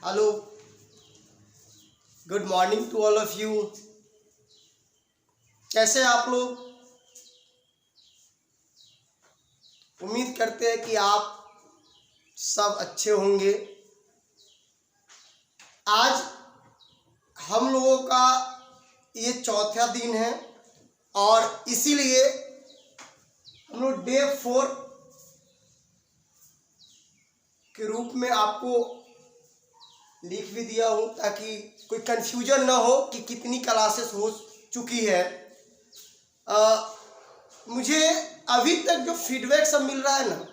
Hello, good morning to all of you. कैसे आप लोग? उम्मीद करते हैं कि आप सब अच्छे होंगे। आज हम लोगों का ये चौथा दिन है और इसीलिए हम लोग डे 4 के रूप में आपको लिख भी दिया हूँ ताकि कोई कंफ्यूजन ना हो कि कितनी क्लासेस हो चुकी है। मुझे अभी तक जो फीडबैक सब मिल रहा है ना,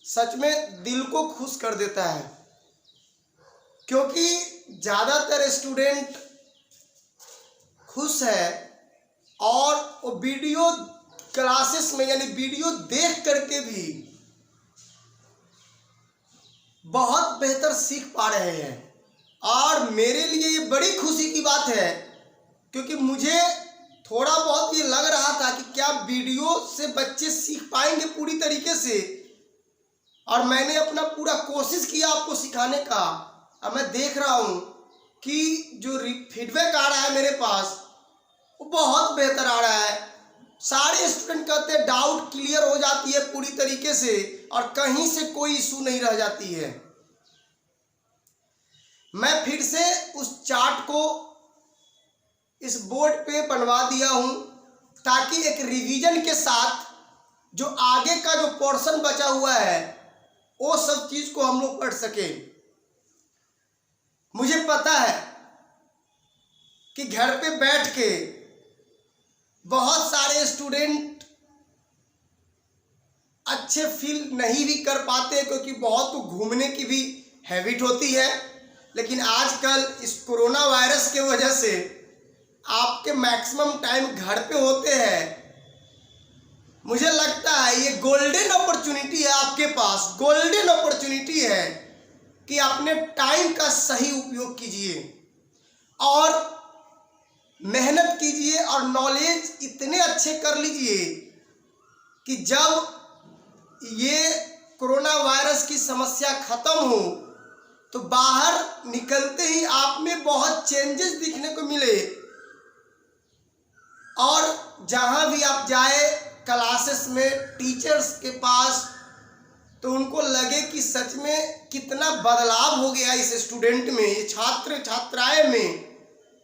सच में दिल को खुश कर देता है, क्योंकि ज़्यादातर स्टूडेंट खुश है और वो वीडियो क्लासेस में यानी वीडियो देख करके भी बहुत बेहतर सीख पा रहे हैं। और मेरे लिए ये बड़ी खुशी की बात है, क्योंकि मुझे थोड़ा बहुत ये लग रहा था कि क्या वीडियो से बच्चे सीख पाएंगे पूरी तरीके से, और मैंने अपना पूरा कोशिश किया आपको सिखाने का। अब मैं देख रहा हूँ कि जो फीडबैक आ रहा है मेरे पास वो बहुत बेहतर आ रहा है। सारे स्टूडेंट कहते हैं डाउट क्लियर हो जाती है पूरी तरीके से और कहीं से कोई इशू नहीं रह जाती है। मैं फिर से उस चार्ट को इस बोर्ड पे बनवा दिया हूं ताकि एक रिवीजन के साथ जो आगे का जो पोर्शन बचा हुआ है वो सब चीज को हम लोग पढ़ सके। मुझे पता है कि घर पे बैठ के बहुत सारे स्टूडेंट अच्छे फील नहीं भी कर पाते, क्योंकि बहुत तो घूमने की भी हैबिट होती है। लेकिन आजकल इस कोरोना वायरस के वजह से आपके मैक्सिमम टाइम घर पे होते हैं। मुझे लगता है ये गोल्डन अपॉर्चुनिटी है आपके पास, गोल्डन अपॉर्चुनिटी है कि अपने टाइम का सही उपयोग कीजिए और मेहनत कीजिए और नॉलेज इतने अच्छे कर लीजिए कि जब ये कोरोना वायरस की समस्या खत्म हो तो बाहर निकलते ही आप में बहुत चेंजेस दिखने को मिले, और जहां भी आप जाए क्लासेस में टीचर्स के पास तो उनको लगे कि सच में कितना बदलाव हो गया इस स्टूडेंट में, ये छात्र छात्राएं में।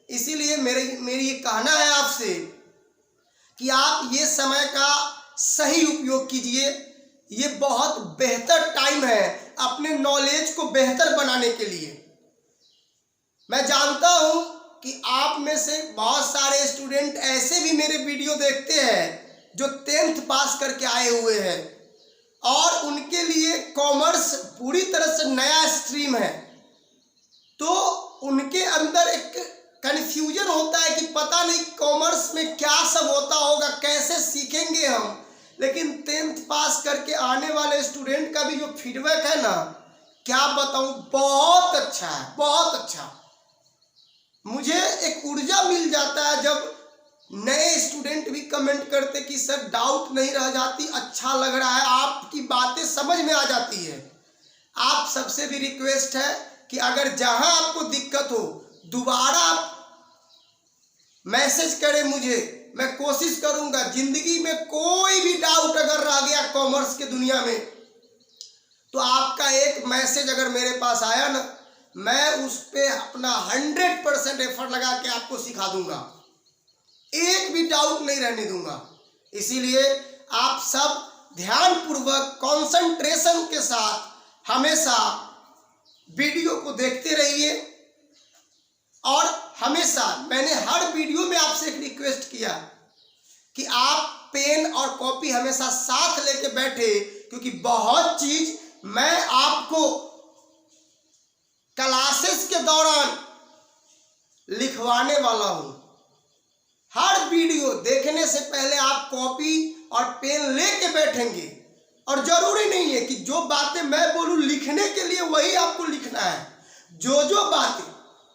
इसीलिए मेरी ये कहना है आपसे कि आप ये समय का सही उपयोग कीजिए। ये बहुत बेहतर टाइम है अपने नॉलेज को बेहतर बनाने के लिए। मैं जानता हूं कि आप में से बहुत सारे स्टूडेंट ऐसे भी मेरे वीडियो देखते हैं जो 10th पास करके आए हुए हैं और उनके लिए कॉमर्स पूरी तरह से नया स्ट्रीम है, तो उनके अंदर एक कन्फ्यूजन होता है कि पता नहीं कॉमर्स में क्या सब होता होगा, कैसे सीखेंगे हम। लेकिन 10th पास करके आने वाले स्टूडेंट का भी जो फीडबैक है ना, क्या बताऊं, बहुत अच्छा है, बहुत अच्छा। मुझे एक ऊर्जा मिल जाता है जब नए स्टूडेंट भी कमेंट करते कि सर डाउट नहीं रह जाती, अच्छा लग रहा है, आपकी बातें समझ में आ जाती है। आप सबसे भी रिक्वेस्ट है कि अगर जहां आपको दिक्कत हो दोबारा आप मैसेज करें मुझे, मैं कोशिश करूंगा। जिंदगी में कोई भी डाउट अगर रह गया कॉमर्स के दुनिया में तो आपका एक मैसेज अगर मेरे पास आया ना, मैं उस पे अपना 100% एफर्ट लगा के आपको सिखा दूंगा, एक भी डाउट नहीं रहने दूंगा। इसीलिए आप सब ध्यानपूर्वक कंसंट्रेशन के साथ हमेशा वीडियो को देखते रहिए। और हमेशा मैंने हर वीडियो में आपसे एक रिक्वेस्ट किया कि आप पेन और कॉपी हमेशा साथ लेके बैठे, क्योंकि बहुत चीज मैं आपको क्लासेस के दौरान लिखवाने वाला हूं। हर वीडियो देखने से पहले आप कॉपी और पेन लेके बैठेंगे, और जरूरी नहीं है कि जो बातें मैं बोलूं लिखने के लिए वही आपको लिखना है। जो बातें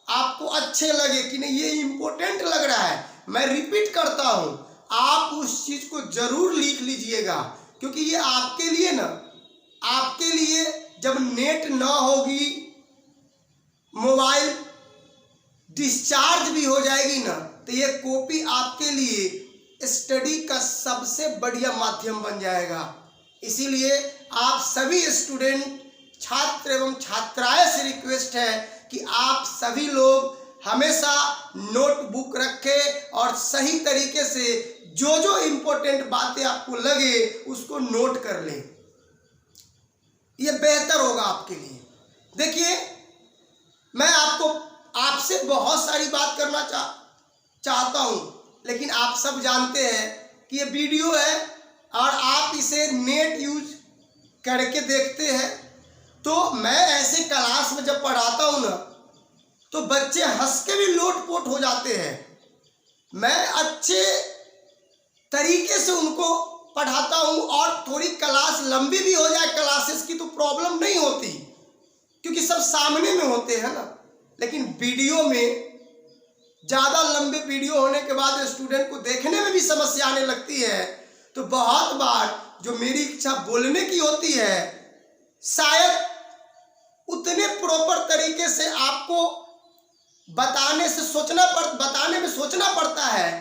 आपको अच्छे लगे कि नहीं ये इंपॉर्टेंट लग रहा है, मैं रिपीट करता हूं, आप उस चीज को जरूर लिख लीजिएगा, क्योंकि ये आपके लिए ना, आपके लिए जब नेट ना होगी मोबाइल डिस्चार्ज भी हो जाएगी ना, तो ये कॉपी आपके लिए स्टडी का सबसे बढ़िया माध्यम बन जाएगा। इसीलिए आप सभी स्टूडेंट, छात्र एवं छात्राएं से रिक्वेस्ट है कि आप सभी लोग हमेशा नोटबुक रखें और सही तरीके से जो जो इम्पोर्टेंट बातें आपको लगे उसको नोट कर लें। ये बेहतर होगा आपके लिए। देखिए, मैं आपसे बहुत सारी बात करना चाहता हूँ, लेकिन आप सब जानते हैं कि ये वीडियो है और आप इसे नेट यूज करके देखते हैं। तो मैं ऐसे क्लास में जब पढ़ाता हूँ ना, तो बच्चे हंस के भी लोटपोट हो जाते हैं। मैं अच्छे तरीके से उनको पढ़ाता हूँ और थोड़ी क्लास लंबी भी हो जाए, क्लासेस की तो प्रॉब्लम नहीं होती क्योंकि सब सामने में होते हैं ना। लेकिन वीडियो में ज़्यादा लंबे वीडियो होने के बाद स्टूडेंट को देखने में भी समस्या आने लगती है। तो बहुत बार जो मेरी इच्छा बोलने की होती है, शायद उतने प्रॉपर तरीके से आपको बताने में सोचना पड़ता है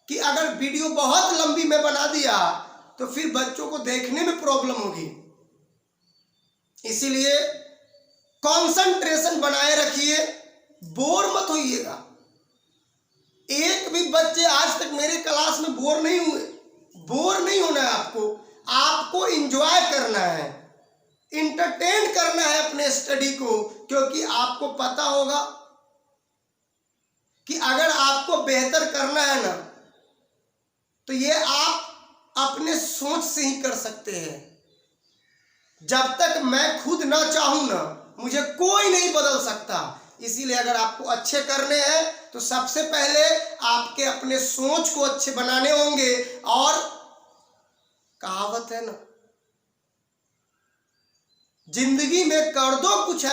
कि अगर वीडियो बहुत लंबी में बना दिया तो फिर बच्चों को देखने में प्रॉब्लम होगी। इसीलिए कंसंट्रेशन बनाए रखिए, बोर मत होइएगा। एक भी बच्चे आज तक मेरे क्लास में बोर नहीं हुए। बोर नहीं होना है आपको एंजॉय करना है, इंटरटेन करना है अपने स्टडी को, क्योंकि आपको पता होगा कि अगर आपको बेहतर करना है ना, तो ये आप अपने सोच से ही कर सकते हैं। जब तक मैं खुद ना चाहूं ना, मुझे कोई नहीं बदल सकता। इसीलिए अगर आपको अच्छे करने हैं तो सबसे पहले आपके अपने सोच को अच्छे बनाने होंगे। और कहावत है ना, जिंदगी में कर दो कुछ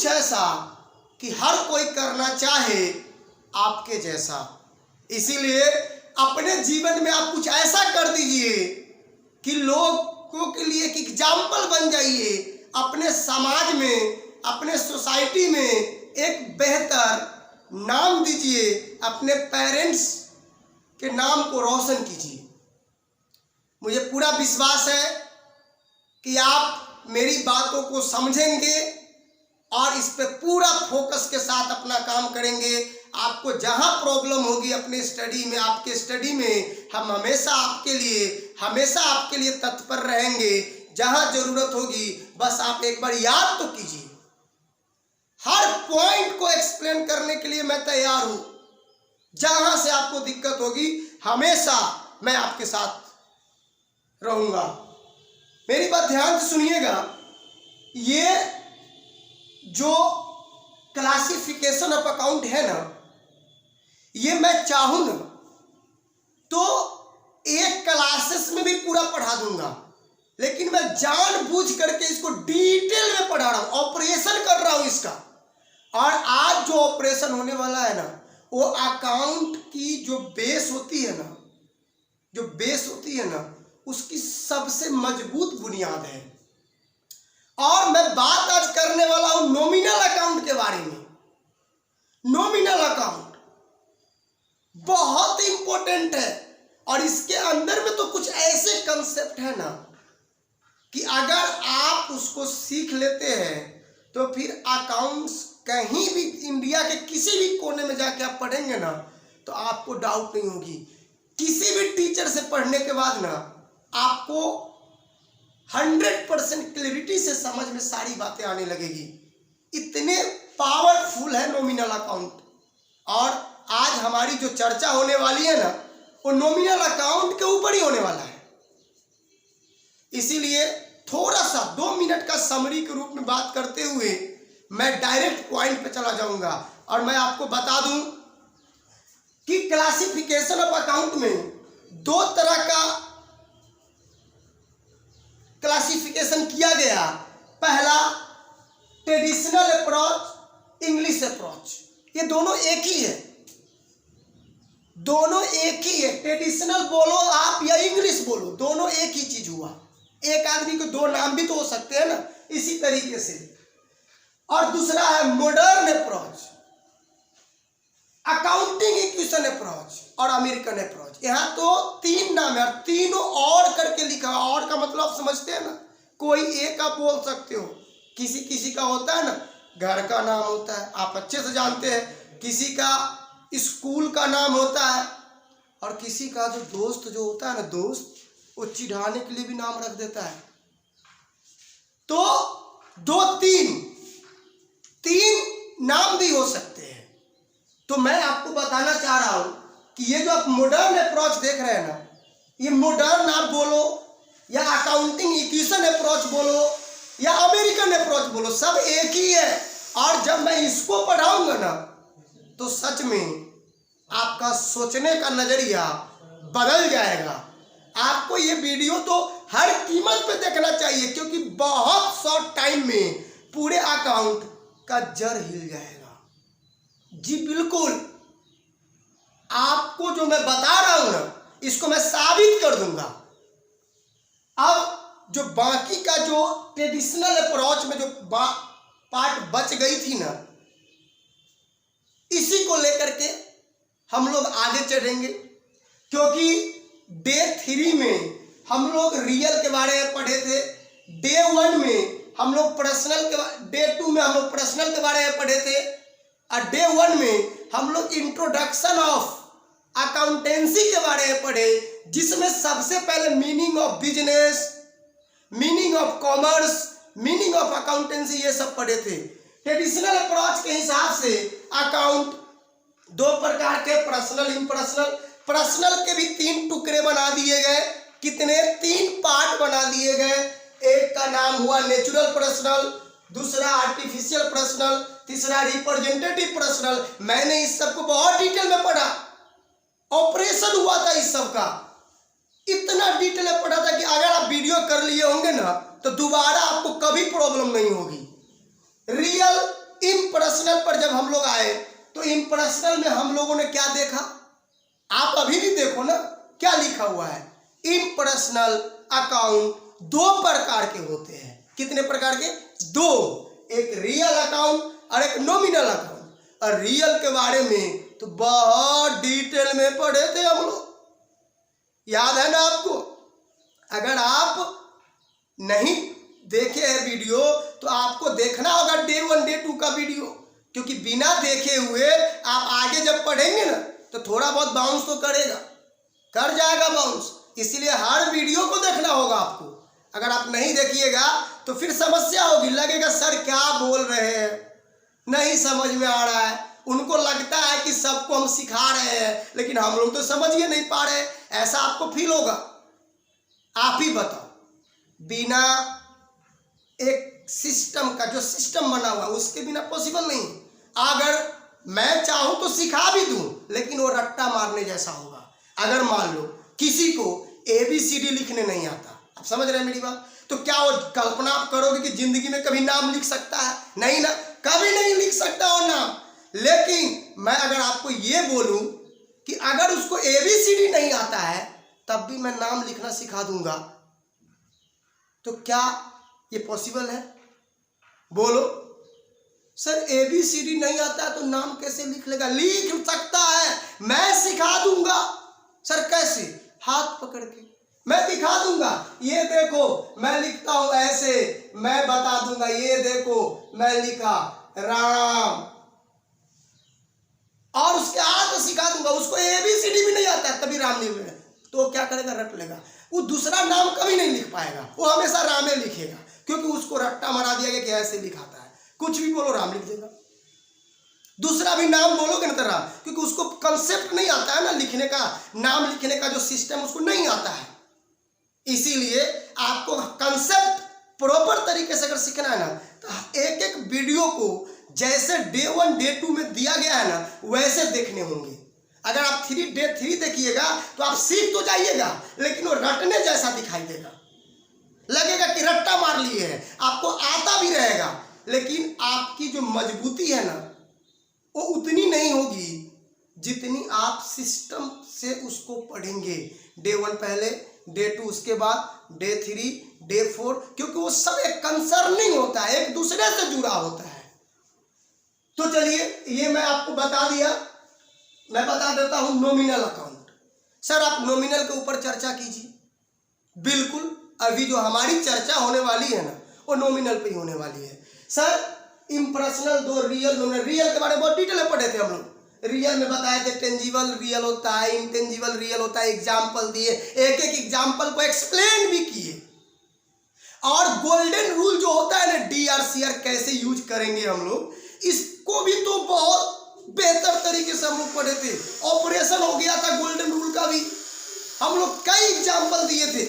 ऐसा कि हर कोई करना चाहे आपके जैसा। इसीलिए अपने जीवन में आप कुछ ऐसा कर दीजिए कि लोगों के लिए एक एग्जाम्पल बन जाइए। अपने समाज में, अपने सोसाइटी में एक बेहतर नाम दीजिए, अपने पेरेंट्स के नाम को रोशन कीजिए। मुझे पूरा विश्वास है कि आप मेरी बातों को समझेंगे और इस पे पूरा फोकस के साथ अपना काम करेंगे। आपको जहां प्रॉब्लम होगी अपने स्टडी में, आपके स्टडी में, हम हमेशा आपके लिए तत्पर रहेंगे। जहां जरूरत होगी बस आप एक बार याद तो कीजिए। हर पॉइंट को एक्सप्लेन करने के लिए मैं तैयार हूं। जहां से आपको दिक्कत होगी हमेशा मैं आपके साथ रहूंगा। मेरी बात ध्यान से सुनिएगा। ये जो क्लासिफिकेशन ऑफ अकाउंट है ना, ये मैं चाहूं ना तो एक क्लासेस में भी पूरा पढ़ा दूंगा, लेकिन मैं जानबूझ करके इसको डिटेल में पढ़ा रहा हूं, ऑपरेशन कर रहा हूं इसका। और आज जो ऑपरेशन होने वाला है ना, वो अकाउंट की जो बेस होती है ना, उसकी सबसे मजबूत बुनियाद है। और मैं बात आज करने वाला हूं नॉमिनल अकाउंट के बारे में। नॉमिनल अकाउंट बहुत इंपॉर्टेंट है और इसके अंदर में तो कुछ ऐसे कंसेप्ट है ना कि अगर आप उसको सीख लेते हैं तो फिर अकाउंट्स कहीं भी इंडिया के किसी भी कोने में जाके आप पढ़ेंगे ना, तो आपको डाउट नहीं होगी। किसी भी टीचर से पढ़ने के बाद ना आपको 100% क्लैरिटी से समझ में सारी बातें आने लगेगी। इतने पावरफुल है नॉमिनल अकाउंट। और आज हमारी जो चर्चा होने वाली है ना, वो नॉमिनल अकाउंट के ऊपर ही होने वाला है। इसीलिए थोड़ा सा 2 मिनट का समरी के रूप में बात करते हुए मैं डायरेक्ट पॉइंट पे चला जाऊंगा। और मैं आपको बता दूं कि क्लासिफिकेशन ऑफ अकाउंट में 2 तरह का क्लासिफिकेशन किया गया। पहला ट्रेडिशनल अप्रोच, इंग्लिश अप्रोच। ये दोनों एक ही है, ट्रेडिशनल बोलो आप या इंग्लिश बोलो, दोनों एक ही चीज हुआ। एक आदमी को 2 नाम भी तो हो सकते हैं ना। इसी तरीके से। और दूसरा है modern approach, accounting equation approach और अमेरिकन अप्रोच। यहाँ तो 3 नाम है और तीनों और करके लिखा है। और का मतलब आप समझते हैं ना, कोई एक आप बोल सकते हो, किसी किसी का होता है ना घर का नाम होता है, आप अच्छे से जानते हैं, किसी का स्कूल का नाम होता है, और किसी का जो दोस्त जो होता है ना दोस्त, वो चिढ़ाने के लिए भी नाम रख देता है। तो 2-3 नाम भी हो सकते हैं। तो मैं आपको बताना चाह रहा हूं कि ये जो आप मॉडर्न अप्रोच देख रहे हैं ना, ये मॉडर्न आप बोलो या अकाउंटिंग इक्वेशन अप्रोच बोलो या अमेरिकन अप्रोच बोलो, सब एक ही है। और जब मैं इसको पढ़ाऊंगा ना तो सच में आपका सोचने का नजरिया बदल जाएगा। आपको ये वीडियो तो हर कीमत पे देखना चाहिए, क्योंकि बहुत शॉर्ट टाइम में पूरे अकाउंट का जड़ हिल जाएगा। जी बिल्कुल, आपको जो मैं बता रहा हूं ना, इसको मैं साबित कर दूंगा। अब जो बाकी का जो ट्रेडिशनल अप्रोच में जो पार्ट बच गई थी ना, इसी को लेकर के हम लोग आगे चढ़ेंगे। क्योंकि डे 3 में हम लोग रियल के बारे में पढ़े थे, डे 1 में हम लोग पर्सनल के, डे 2 में हम लोग पर्सनल के बारे में पढ़े थे, और डे 1 में हम लोग इंट्रोडक्शन ऑफ अकाउंटेंसी के बारे में पढ़े, जिसमें सबसे पहले meaning of business, meaning of commerce, meaning of accountancy, ये सब पढ़े थे। ट्रेडिशनल अप्रोच के हिसाब से अकाउंट 2 प्रकार के, पर्सनल, इम्पर्सनल। पर्सनल के भी 3 टुकड़े बना दिए गए। कितने? 3 पार्ट बना दिए गए। एक का नाम हुआ नेचुरल पर्सनल, दूसरा आर्टिफिशियल पर्सनल, तीसरा रिप्रेजेंटेटिव पर्सनल। मैंने इस सब को बहुत डिटेल में पढ़ा, ऑपरेशन हुआ था इस सब का, इतना डिटेल में पढ़ा था कि अगर आप वीडियो कर लिए होंगे ना तो दोबारा आपको कभी प्रॉब्लम नहीं होगी। रियल इम्पर्सनल पर जब हम लोग आए तो इम्पर्सनल में हम लोगों ने क्या देखा, आप अभी भी देखो ना क्या लिखा हुआ है। इम्पर्सनल अकाउंट 2 प्रकार के होते हैं। कितने प्रकार के? 2। एक रियल अकाउंट और एक नॉमिनल अकाउंट। और रियल के बारे में तो बहुत डिटेल में पढ़े थे हम लोग, याद है ना आपको? अगर आप नहीं देखे हैं वीडियो तो आपको देखना होगा डे 1 डे 2 का वीडियो, क्योंकि बिना देखे हुए आप आगे जब पढ़ेंगे ना तो थोड़ा बहुत बाउंस तो करेगा, कर जाएगा बाउंस। इसीलिए हर वीडियो को देखना होगा आपको। अगर आप नहीं देखिएगा तो फिर समस्या होगी, लगेगा सर क्या बोल रहे हैं, नहीं समझ में आ रहा है। उनको लगता है कि सबको हम सिखा रहे हैं, लेकिन हम लोग तो समझ ही नहीं पा रहे, ऐसा आपको फील होगा। आप ही बताओ, बिना एक सिस्टम का, जो सिस्टम बना हुआ उसके बिना पॉसिबल नहीं। अगर मैं चाहूं तो सिखा भी दूं, लेकिन वो रट्टा मारने जैसा होगा। अगर मान लो किसी को ABCD लिखने नहीं आता, आप समझ रहे हैं मेरी बात, तो क्या वो कल्पना आप करोगे कि जिंदगी में कभी नाम लिख सकता है? नहीं ना, कभी नहीं लिख सकता वो नाम। लेकिन मैं अगर आपको ये बोलूं कि अगर उसको ABCD नहीं आता है तब भी मैं नाम लिखना सिखा दूंगा, तो क्या ये पॉसिबल है? बोलो। सर ABCD नहीं आता है तो नाम कैसे लिख लेगा? लिख सकता है, मैं सिखा दूंगा। सर कैसे? हाथ पकड़ के मैं दिखा दूंगा, ये देखो मैं लिखता हूं ऐसे, मैं बता दूंगा, ये देखो मैं लिखा राम, और उसके हाथ सिखा दूंगा। उसको ABCD भी नहीं आता है तभी राम लिख लेगा, तो वो क्या करेगा? रट लेगा। वो दूसरा नाम कभी नहीं लिख पाएगा, वो हमेशा रामे लिखेगा, क्योंकि उसको रट्टा मारा दिया गया कि ऐसे लिखाता है। कुछ भी बोलो राम लिख देगा। दूसरा भी नाम बोलोगे ना तो राम, क्योंकि उसको कंसेप्ट नहीं आता है ना लिखने का, नाम लिखने का जो सिस्टम उसको नहीं आता है। इसीलिए आपको कंसेप्ट प्रॉपर तरीके से अगर सीखना है ना तो एक एक वीडियो को जैसे डे 1 डे 2 में दिया गया है ना वैसे देखने होंगे। अगर आप डे 3 देखिएगा तो आप सीख तो जाइएगा, लेकिन वो रटने जैसा दिखाई देगा, लगेगा कि रट्टा मार लिए है। आपको आता भी रहेगा, लेकिन आपकी जो मजबूती है ना वो उतनी नहीं होगी जितनी आप सिस्टम से उसको पढ़ेंगे। डे 1 पहले, डे 2 उसके बाद डे 3 डे 4, क्योंकि वो सब एक कंसर्निंग होता है, एक दूसरे से जुड़ा होता है। तो चलिए ये मैं आपको बता दिया। मैं बता देता हूं नॉमिनल अकाउंट। सर आप नॉमिनल के ऊपर चर्चा कीजिए। बिल्कुल, अभी जो हमारी चर्चा होने वाली है ना वो नॉमिनल पे ही होने वाली है। सर इम्प्रेशनल दो, रियल नॉमिनल। रियल के बारे में बहुत डिटेल में पढ़े थे हम लोग। रियल में बताए थे टेंजिबल रियल होता है, इंटेंजिबल रियल होता है, एग्जाम्पल दिए, एक एक एग्जाम्पल को एक्सप्लेन भी किए। और गोल्डन रूल जो होता है ना, DRCR कैसे यूज करेंगे हम लोग, इसको भी तो बहुत बेहतर तरीके से हम लोग पढ़े थे। ऑपरेशन हो गया था गोल्डन रूल का भी, हम लोग कई एग्जाम्पल दिए थे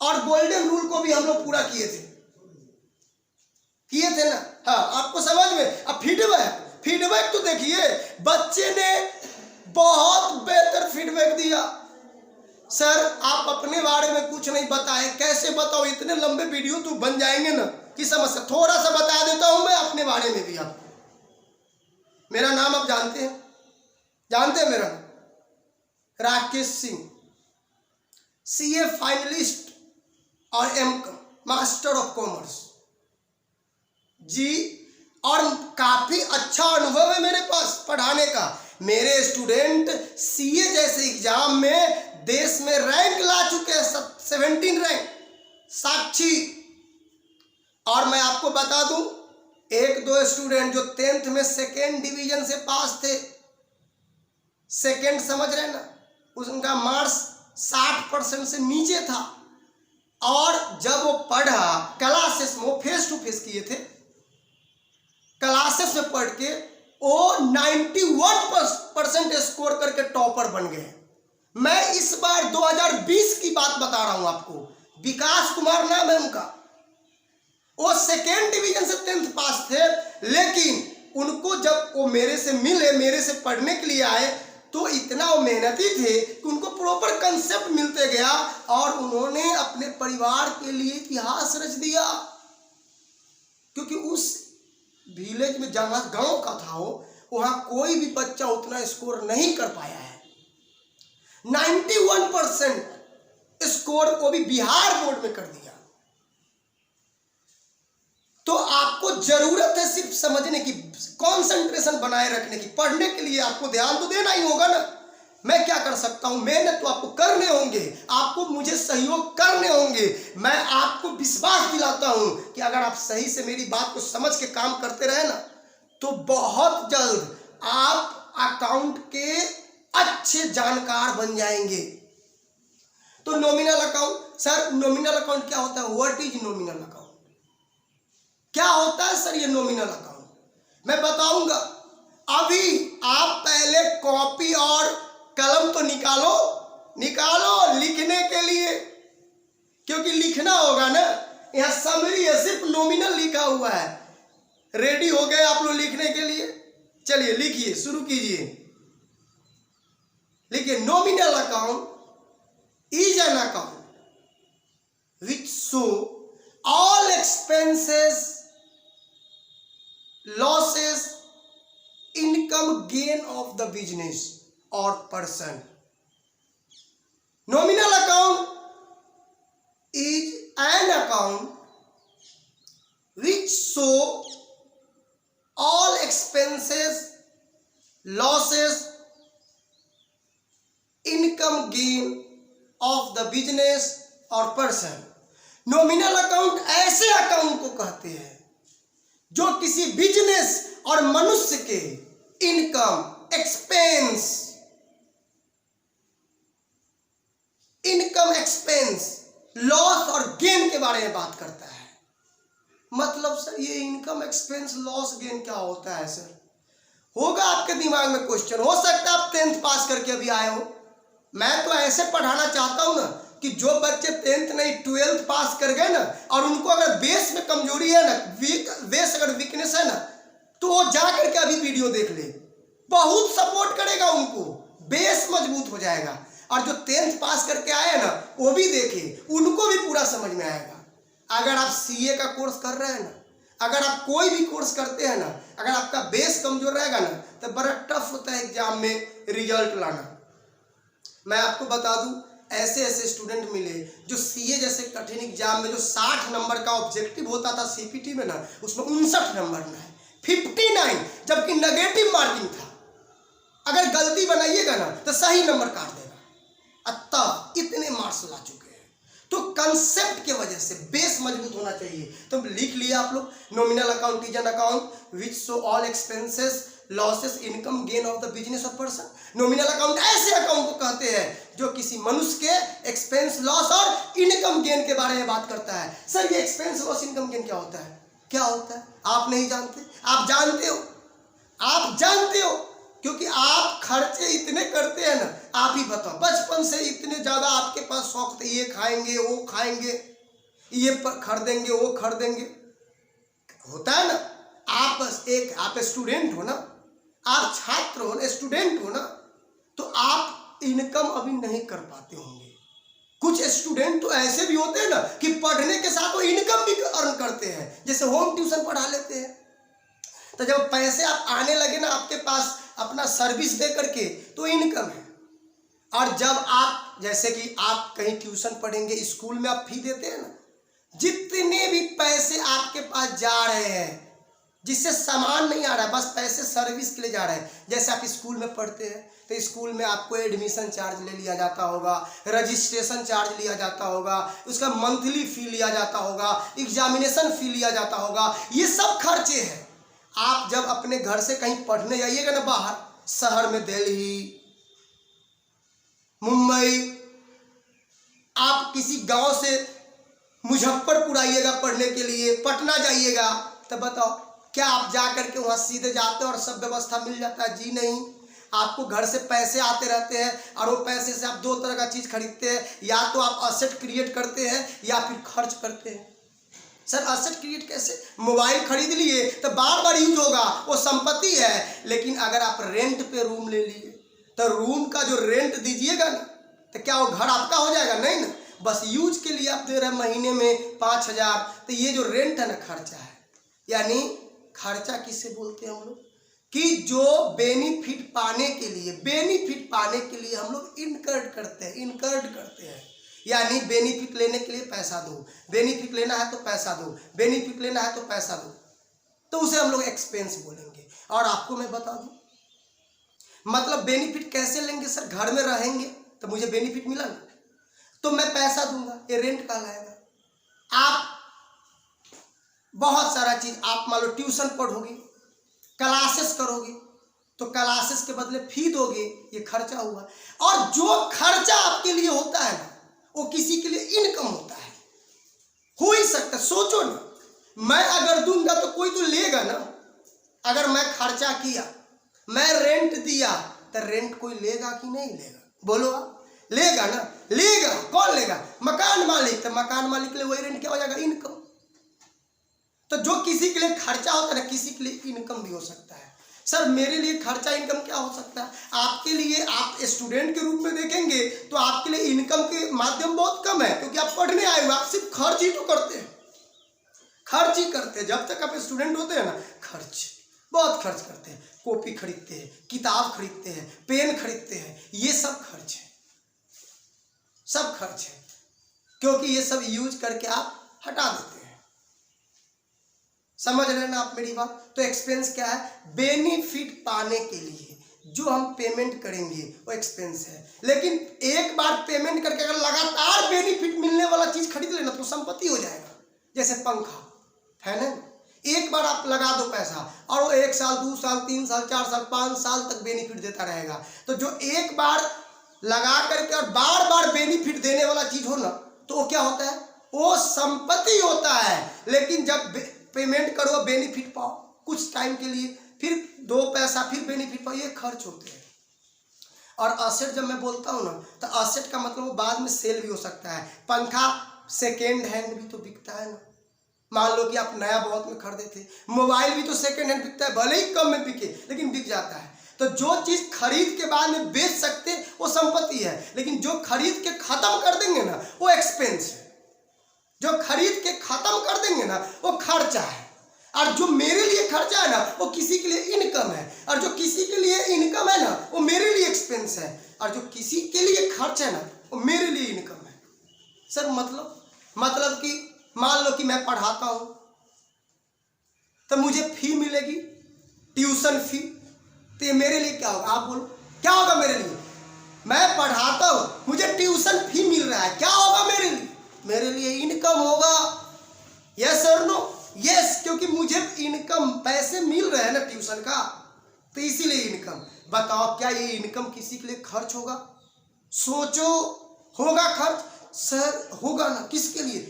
और गोल्डन रूल को भी हम लोग पूरा किए थे ना। हाँ, आपको समझ में। अब फीडबैक तो देखिए, बच्चे ने बहुत बेहतर फीडबैक दिया। सर आप अपने बारे में कुछ नहीं बताए, कैसे बताओ, इतने लंबे वीडियो तो बन जाएंगे ना कि समस्या। थोड़ा सा बता देता हूं मैं अपने बारे में भी आपको। मेरा नाम आप जानते हैं मेरा नाम राकेश सिंह, CA फाइनलिस्ट और M.Com मास्टर ऑफ कॉमर्स जी। और काफी अच्छा अनुभव है मेरे पास पढ़ाने का। मेरे स्टूडेंट CA जैसे एग्जाम में देश में रैंक ला चुके हैं, 17 रैंक, साक्षी। और मैं आपको बता दूं, एक दो स्टूडेंट जो 10th में 2nd डिवीजन से पास थे, सेकंड समझ रहे ना, उनका मार्क्स 60% से नीचे था। और जब वो पढ़ा क्लासेस में, वो फेस टू फेस किए थे, क्लासेस में पढ़ के वो 91% स्कोर करके टॉपर बन गए। मैं इस बार 2020 की बात बता रहा हूं आपको। विकास कुमार नाम है उनका, वो 2nd डिवीजन से 10th पास थे, लेकिन उनको जब वो मेरे से मिले, मेरे से पढ़ने के लिए आए, तो इतना वो मेहनती थे कि उनको प्रॉपर कंसेप्ट मिलते गया और उन्होंने अपने परिवार के लिए इतिहास रच दिया। क्योंकि उस विलेज में जहां गांव का था वो, वहां कोई भी बच्चा उतना स्कोर नहीं कर पाया है। 91% स्कोर वो भी बिहार बोर्ड में कर दिया। तो आपको जरूरत है सिर्फ समझने की, कंसंट्रेशन बनाए रखने की। पढ़ने के लिए आपको ध्यान तो देना ही होगा ना। मैं क्या कर सकता हूं, मेहनत तो आपको करने होंगे, आपको मुझे सहयोग करने होंगे। मैं आपको विश्वास दिलाता हूं कि अगर आप सही से मेरी बात को समझ के काम करते रहे ना, तो बहुत जल्द आप अकाउंट के अच्छे जानकार बन जाएंगे। तो nominal account, sir nominal account क्या होता है? What is nominal account? क्या होता है सर ये नॉमिनल अकाउंट? मैं बताऊंगा। अभी आप पहले कॉपी और कलम तो निकालो लिखने के लिए, क्योंकि लिखना होगा ना। यहां समरी है, सिर्फ नॉमिनल लिखा हुआ है। रेडी हो गए आप लोग लिखने के लिए? चलिए लिखिए, शुरू कीजिए। लिखिए, nominal account is an account which show all expenses, losses, income, gain of the business or person. Nominal account is an account which show all expenses, losses, income, gain of the business or person. Nominal account ऐसे account को कहते हैं जो किसी business और मनुष्य के income, expense, loss और गेन के बारे में बात करता है। मतलब सर ये इनकम, एक्सपेंस, लॉस, गेन क्या होता है सर? होगा आपके दिमाग में क्वेश्चन। हो सकता है आप 10th पास करके अभी आए हो। मैं तो ऐसे पढ़ाना चाहता हूं ना कि जो बच्चे 10th नहीं 12th पास कर गए ना, और उनको अगर बेस में कमजोरी है ना, बेस अगर वीकनेस है ना, तो वो जा करके अभी वीडियो देख ले, बहुत सपोर्ट करेगा उनको, बेस मजबूत हो जाएगा। और जो 10th पास करके आए ना, वो भी देखे, उनको भी पूरा समझ में आएगा। अगर आप CA का कोर्स कर रहे हैं ना, अगर आप कोई भी कोर्स करते हैं ना, अगर आपका बेस कमजोर रहेगा ना, तो बड़ा टफ होता है एग्जाम में रिजल्ट लाना। मैं आपको बता दूं, ऐसे ऐसे स्टूडेंट मिले जो सीए जैसे कठिन एग्जाम में जो 60 नंबर का ऑब्जेक्टिव होता था सीपीटी में ना, उसमें 59 नंबर ना है, 59, जबकि नेगेटिव मार्किंग था। अगर गलती बनाइएगा ना तो सही नंबर काट देगा। तब इतने मार्क्स ला चुके हैं। तो कंसेप्ट के वजह से बेस मजबूत होना चाहिए। तो लिख लिया आप लोग, nominal account is an account which show all expenses losses income gain of the business of person. Nominal account ऐसे अकाउंट को कहते हैं जो किसी मनुष्य के एक्सपेंस लॉस और इनकम गेन के बारे में बात करता है। सर ये एक्सपेंस लॉस इनकम गेन क्या होता है? क्या होता है आप नहीं जानते? आप जानते हो, आप जानते हो, क्योंकि आप खर्चे इतने करते हैं ना। आप ही बताओ, बचपन से इतने ज्यादा आपके पास शौक थे, ये खाएंगे वो खाएंगे, ये खरीदेंगे वो खरीदेंगे, होता है ना। आप स्टूडेंट हो ना, आप छात्र हो ना, स्टूडेंट हो ना, तो आप इनकम अभी नहीं कर पाते होंगे। कुछ स्टूडेंट तो ऐसे भी होते हैं ना कि पढ़ने के साथ वो इनकम भी अर्न करते हैं, जैसे होम ट्यूशन पढ़ा लेते हैं। तो जब पैसे आप आने लगे ना आपके पास अपना सर्विस दे करके, तो इनकम है। और जब आप, जैसे कि आप कहीं ट्यूशन पढ़ेंगे, स्कूल में आप फी देते हैं ना, जितने भी पैसे आपके पास जा रहे हैं, जिससे सामान नहीं आ रहा है, बस पैसे सर्विस के लिए जा रहे हैं। जैसे आप स्कूल में पढ़ते हैं तो स्कूल में आपको एडमिशन चार्ज ले लिया जाता होगा, रजिस्ट्रेशन चार्ज लिया जाता होगा, उसका मंथली फी लिया जाता होगा, एग्जामिनेशन फी लिया जाता होगा, ये सब खर्चे हैं। आप जब अपने घर से कहीं पढ़ने जाइएगा ना बाहर, शहर में दिल्ली, मुंबई, आप किसी गांव से मुजफ्फरपुर आइएगा पढ़ने के लिए, पटना जाइएगा, तो बताओ क्या आप जा करके वहां सीधे जाते हैं और सब व्यवस्था मिल जाता है? जी नहीं। आपको घर से पैसे आते रहते हैं और वो पैसे से आप दो तरह का चीज खरीदते हैं, या तो आप असेट क्रिएट करते हैं या फिर खर्च करते हैं। सर असेट क्रिएट कैसे? मोबाइल खरीद लिए तो बार बार यूज होगा, वो संपत्ति है। लेकिन अगर आप रेंट पे रूम ले लिए तो रूम का जो रेंट दीजिएगा ना, तो क्या वो घर आपका हो जाएगा? नहीं ना, बस यूज के लिए आप दे रहे हैं महीने में 5,000, तो ये जो रेंट है ना खर्चा है। यानी खर्चा किसे बोलते हैं हम लोग? कि जो बेनिफिट पाने के लिए हम लोग इनकर्ड करते हैं। यानी बेनिफिट लेने के लिए पैसा दो, बेनिफिट लेना है तो पैसा दो, बेनिफिट लेना है तो पैसा दो, तो उसे हम लोग एक्सपेंस बोलेंगे। और आपको मैं बता दूं, मतलब बेनिफिट कैसे लेंगे? सर घर में रहेंगे तो मुझे बेनिफिट मिला ना, तो मैं पैसा दूंगा, ये रेंट कहलाएगा। आप बहुत सारा चीज, आप मान लो ट्यूशन पढ़ोगे, क्लासेस करोगे, तो क्लासेस के बदले फी दोगे, ये खर्चा हुआ। और जो खर्चा आपके लिए होता है ना, वो किसी के लिए इनकम होता है। हो ही सकता है, सोचो ना, मैं अगर दूंगा तो कोई तो लेगा ना। अगर मैं खर्चा किया, मैं रेंट दिया, तो रेंट कोई लेगा कि नहीं लेगा? बोलो आप, लेगा ना? लेगा। कौन लेगा? मकान मालिक। तो मकान मालिक के लिए वही रेंट क्या हो जाएगा? इनकम। तो जो किसी के लिए खर्चा होता है ना, किसी के लिए इनकम भी हो सकता है। सर मेरे लिए खर्चा इनकम क्या हो सकता है? आपके लिए, आप स्टूडेंट के रूप में देखेंगे तो आपके लिए इनकम के माध्यम बहुत कम है, क्योंकि आप पढ़ने आए हो, आप सिर्फ खर्च ही तो करते हैं, खर्च ही करते हैं। जब तक आप स्टूडेंट होते हैं ना, खर्च, बहुत खर्च करते हैं। कॉपी खरीदते हैं, किताब खरीदते हैं, पेन खरीदते हैं, ये सब खर्च है, सब खर्च है, क्योंकि ये सब यूज करके आप हटा देते हैं। समझ रहे हैं ना आप मेरी बात? तो एक्सपेंस क्या है? बेनिफिट पाने के लिए जो हम पेमेंट करेंगे वो एक्सपेंस है। लेकिन एक बार पेमेंट करके अगर लगातार बेनिफिट मिलने वाला चीज खरीद लेना तो संपत्ति हो जाएगा। जैसे पंखा है ना, एक बार आप लगा दो पैसा और वो 1 साल 2 साल 3 साल 4 साल 5 साल तक बेनिफिट देता रहेगा। तो जो एक बार लगा करके और बार बार बेनिफिट देने वाला चीज हो ना, तो वो क्या होता है? वो संपत्ति होता है। लेकिन जब पेमेंट करो, बेनिफिट पाओ कुछ टाइम के लिए, फिर 2 पैसा फिर बेनिफिट पाओ, ये खर्च होते हैं। और असेट जब मैं बोलता हूँ ना, तो असेट का मतलब वो बाद में सेल भी हो सकता है। पंखा सेकेंड हैंड भी तो बिकता है ना। मान लो कि आप नया बहुत में खरीदे थे, मोबाइल भी तो सेकेंड हैंड बिकता है, भले ही कम में बिके लेकिन बिक जाता है। तो जो चीज खरीद के बाद में बेच सकते वो संपत्ति है, लेकिन जो खरीद के खत्म कर देंगे ना वो एक्सपेंस है। जो खरीद के खत्म कर देंगे ना वो खर्चा है। और जो मेरे लिए खर्चा है ना वो किसी के लिए इनकम है, और जो किसी के लिए इनकम है ना वो मेरे लिए एक्सपेंस है, और जो किसी के लिए खर्च है ना वो और मेरे लिए इनकम है। सर मतलब कि मान लो कि मैं पढ़ाता हूं तो मुझे फी मिलेगी, ट्यूशन फी, तो ये मेरे लिए क्या होगा? आप बोलो क्या होगा मेरे लिए? मैं पढ़ाता हूं, मुझे ट्यूशन फी मिल रहा है, क्या होगा मेरे लिए? मेरे लिए इनकम होगा। यस और नो? यस, क्योंकि मुझे इनकम, पैसे मिल रहे हैं ना ट्यूशन का, तो इसीलिए इनकम। बताओ क्या ये इनकम किसी के लिए खर्च होगा? सोचो, होगा खर्च? सर होगा ना। किसके लिए?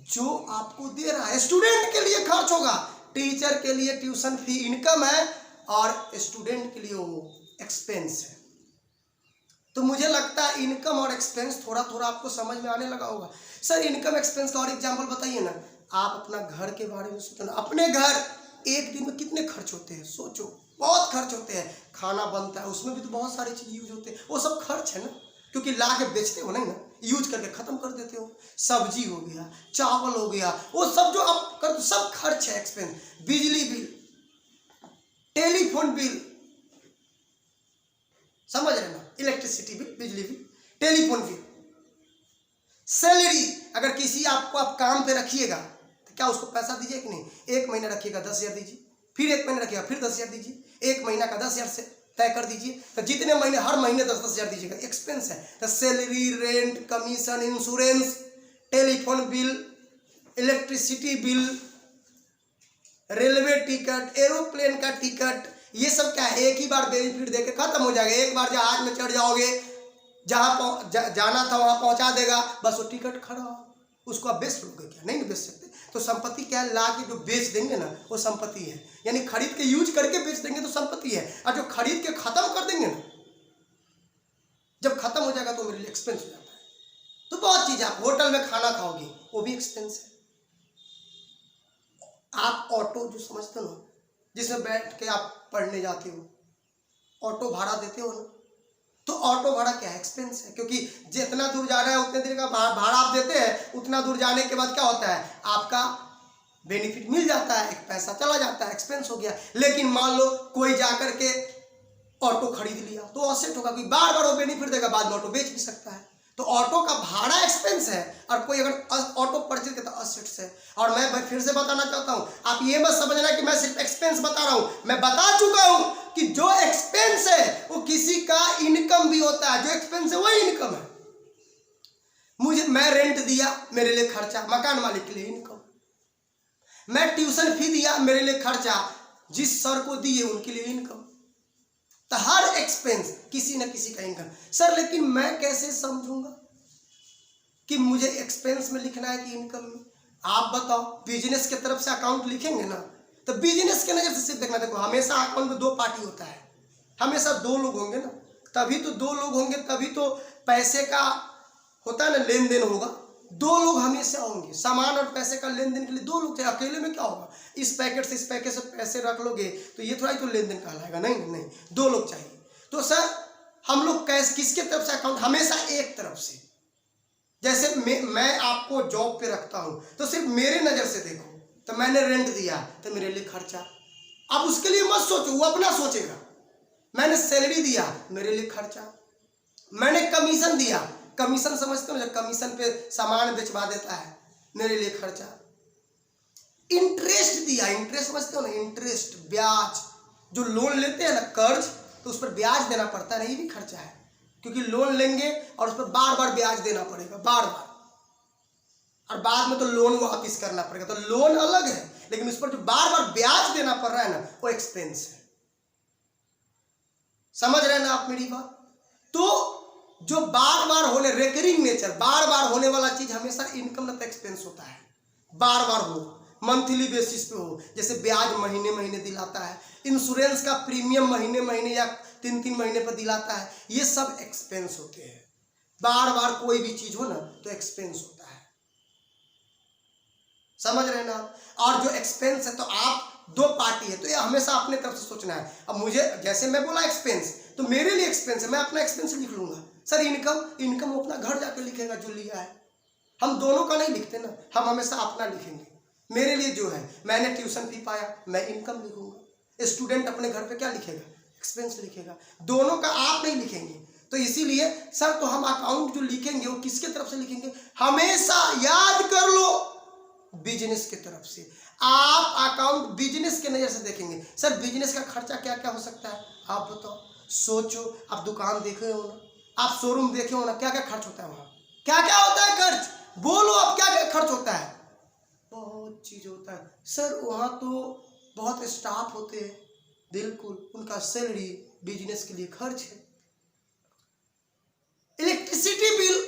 जो आपको दे रहा है। स्टूडेंट के लिए खर्च होगा, टीचर के लिए ट्यूशन फी इनकम है और स्टूडेंट के लिए वो एक्सपेंस है। तो मुझे लगता है इनकम और एक्सपेंस थोड़ा थोड़ा आपको समझ में आने लगा होगा। सर इनकम एक्सपेंस का और एग्जांपल बताइए ना। आप अपना घर के बारे में सोचो ना, अपने घर एक दिन में कितने खर्च होते हैं? सोचो, बहुत खर्च होते हैं। खाना बनता है, उसमें भी तो बहुत सारी चीज यूज होते हैं, वो सब खर्च है ना, क्योंकि ला के बेचते हो नहीं ना, यूज करके खत्म कर देते हो। सब्जी हो गया, चावल हो गया, वो सब जो आप कर, सब खर्च है, एक्सपेंस। बिजली बिल, टेलीफोन बिल, समझ रहे ना, इलेक्ट्रिसिटी बिल, बिजली बिल, टेलीफोन बिल, सैलरी। अगर किसी आपको आप काम पे रखिएगा तो क्या उसको पैसा दीजिए कि नहीं? एक महीना रखिएगा 10,000 दीजिए, फिर एक महीना रखिएगा फिर 10,000 दीजिए, एक महीना का 10,000 से तय कर दीजिए, तो जितने महीने, हर महीने 10,000 दीजिएगा, एक्सपेंस है। तो salary, rent, commission, insurance, telephone bill, electricity bill, railway ticket, aeroplane का टिकट, ये सब क्या है? एक ही बार बेनिफिट देके खत्म हो जाएगा। एक बार जहाज में चढ़ जाओगे, जहाँ जाना था वहां पहुंचा देगा, बस वो टिकट खड़ा हो, उसको आप बेच लोगे क्या? नहीं बेच सकते। तो संपत्ति क्या है? ला के जो बेच देंगे ना, वो संपत्ति है। यानी खरीद के यूज करके बेच देंगे तो संपत्ति है, और जो खरीद के खत्म कर देंगे ना, जब खत्म हो जाएगा तो मेरे लिए एक्सपेंस हो जाता है। तो बहुत चीज, आप होटल में खाना खाओगे वो भी एक्सपेंस है। आप ऑटो जो समझते हो ना, जिसमें बैठ के आप पढ़ने जाते हो, ऑटो भाड़ा देते हो ना, तो ऑटो भाड़ा क्या है? एक्सपेंस है, क्योंकि जितना दूर जा रहा है उतने देर का भाड़ा आप देते हैं। उतना दूर जाने के बाद क्या होता है? आपका बेनिफिट मिल जाता है, एक पैसा चला जाता है, एक्सपेंस हो गया। लेकिन मान लो कोई जाकर के ऑटो खरीद लिया तो असेट होगा, कि बार बार वो बेनिफिट देगा, बाद में ऑटो बेच भी सकता है। तो ऑटो का भाड़ा एक्सपेंस है, और कोई अगर ऑटो परचेज करता है असेट्स है। और मैं फिर से बताना चाहता हूं, आप ये मत समझना कि मैं सिर्फ एक्सपेंस बता रहा हूं, मैं बता चुका हूं कि जो एक्सपेंस है वो किसी का इनकम भी होता है। जो एक्सपेंस है वही इनकम है। मैं रेंट दिया, मेरे लिए खर्चा, मकान मालिक के लिए इनकम। मैं ट्यूशन फी दिया, मेरे लिए खर्चा, जिस सर को दिए उनके लिए इनकम। तो हर एक्सपेंस किसी न किसी का इनकम। सर लेकिन मैं कैसे समझूंगा कि मुझे एक्सपेंस में लिखना है कि इनकम में? आप बताओ, बिजनेस की तरफ से अकाउंट लिखेंगे ना, तो बिजनेस के नजर से सिर्फ देखना। देखो, हमेशा अकाउंट में दो पार्टी होता है, हमेशा दो लोग होंगे ना, तभी तो दो लोग होंगे, तभी तो पैसे का होता है ना, लेन देन होगा। दो लोग हमेशा होंगे, सामान और पैसे का लेन देन के लिए दो लोग चाहिए। अकेले में क्या होगा? इस पैकेट से इस पैकेट से पैसे रख लोगे तो ये थोड़ा ही तो लेन देन कहलाएगा। नहीं, दो लोग चाहिए। तो सर हम लोग कैसे, किसके तरफ से अकाउंट? हमेशा एक तरफ से। जैसे मैं आपको जॉब पे रखता हूं तो सिर्फ मेरे नजर से देखो, तो मैंने रेंट दिया तो मेरे लिए खर्चा। अब उसके लिए मत सोचो, वो अपना सोचेगा। मैंने सैलरी दिया, मेरे लिए खर्चा। मैंने कमीशन दिया, कमीशन समझते हो ना, कमीशन पे सामान बेचवा देता है, मेरे लिए खर्चा। इंटरेस्ट दिया, इंटरेस्ट समझते हो ना, इंटरेस्ट, ब्याज, जो लोन लेते हैं ना, कर्ज, तो उस पर ब्याज देना पड़ता है, ये भी खर्चा है। क्योंकि लोन लेंगे और उस पर बार बार ब्याज देना पड़ेगा, बार बार, और बाद में तो लोन वापिस करना पड़ेगा। तो लोन अलग है, लेकिन उस पर जो बार बार ब्याज देना पड़ रहा है ना, वो एक्सपेंस है। समझ रहे हैं ना आप मेरी बात? तो जो बार बार होने, रेकरिंग नेचर, बार बार होने वाला चीज हमेशा इनकम न तो एक्सपेंस होता है। बार बार हो, मंथली बेसिस पे हो, जैसे ब्याज महीने महीने दिलाता है, इंश्योरेंस का प्रीमियम महीने महीने या 3-3 महीने पर दिलाता है, ये सब एक्सपेंस होते हैं। बार बार कोई भी चीज हो ना तो एक्सपेंस होता है। समझ रहे हैं ना? और जो एक्सपेंस है, तो आप दो पार्टी है, तो ये हमेशा अपने तरफ से सोचना है। अब मुझे, जैसे मैं बोला एक्सपेंस, तो मेरे लिए एक्सपेंस है, मैं अपना एक्सपेंस लिख लूंगा। सर इनकम वो अपना घर जाकर लिखेगा जो लिया है। हम दोनों का नहीं लिखते ना, हम हमेशा अपना लिखेंगे। मेरे लिए जो है, मैंने ट्यूशन फी पाया, मैं इनकम लिखूंगा। स्टूडेंट अपने घर पे क्या लिखेगा? एक्सपेंस लिखेगा। दोनों का आप नहीं लिखेंगे। तो इसीलिए सर तो हम अकाउंट जो लिखेंगे वो किसके तरफ से लिखेंगे, हमेशा याद कर लो बिजनेस की तरफ से। आप अकाउंट बिजनेस के नजर से देखेंगे। सर बिजनेस का खर्चा क्या क्या हो सकता है आप बताओ, सोचो। आप दुकान देखे हो ना, आप शोरूम देखे हो ना, क्या क्या खर्च होता है वहाँ, क्या क्या होता है खर्च, बोलो आप क्या क्या खर्च होता है। बहुत चीज होता है सर, वहाँ तो बहुत स्टाफ होते हैं, बिल्कुल उनका सैलरी बिजनेस के लिए खर्च है। इलेक्ट्रिसिटी बिल,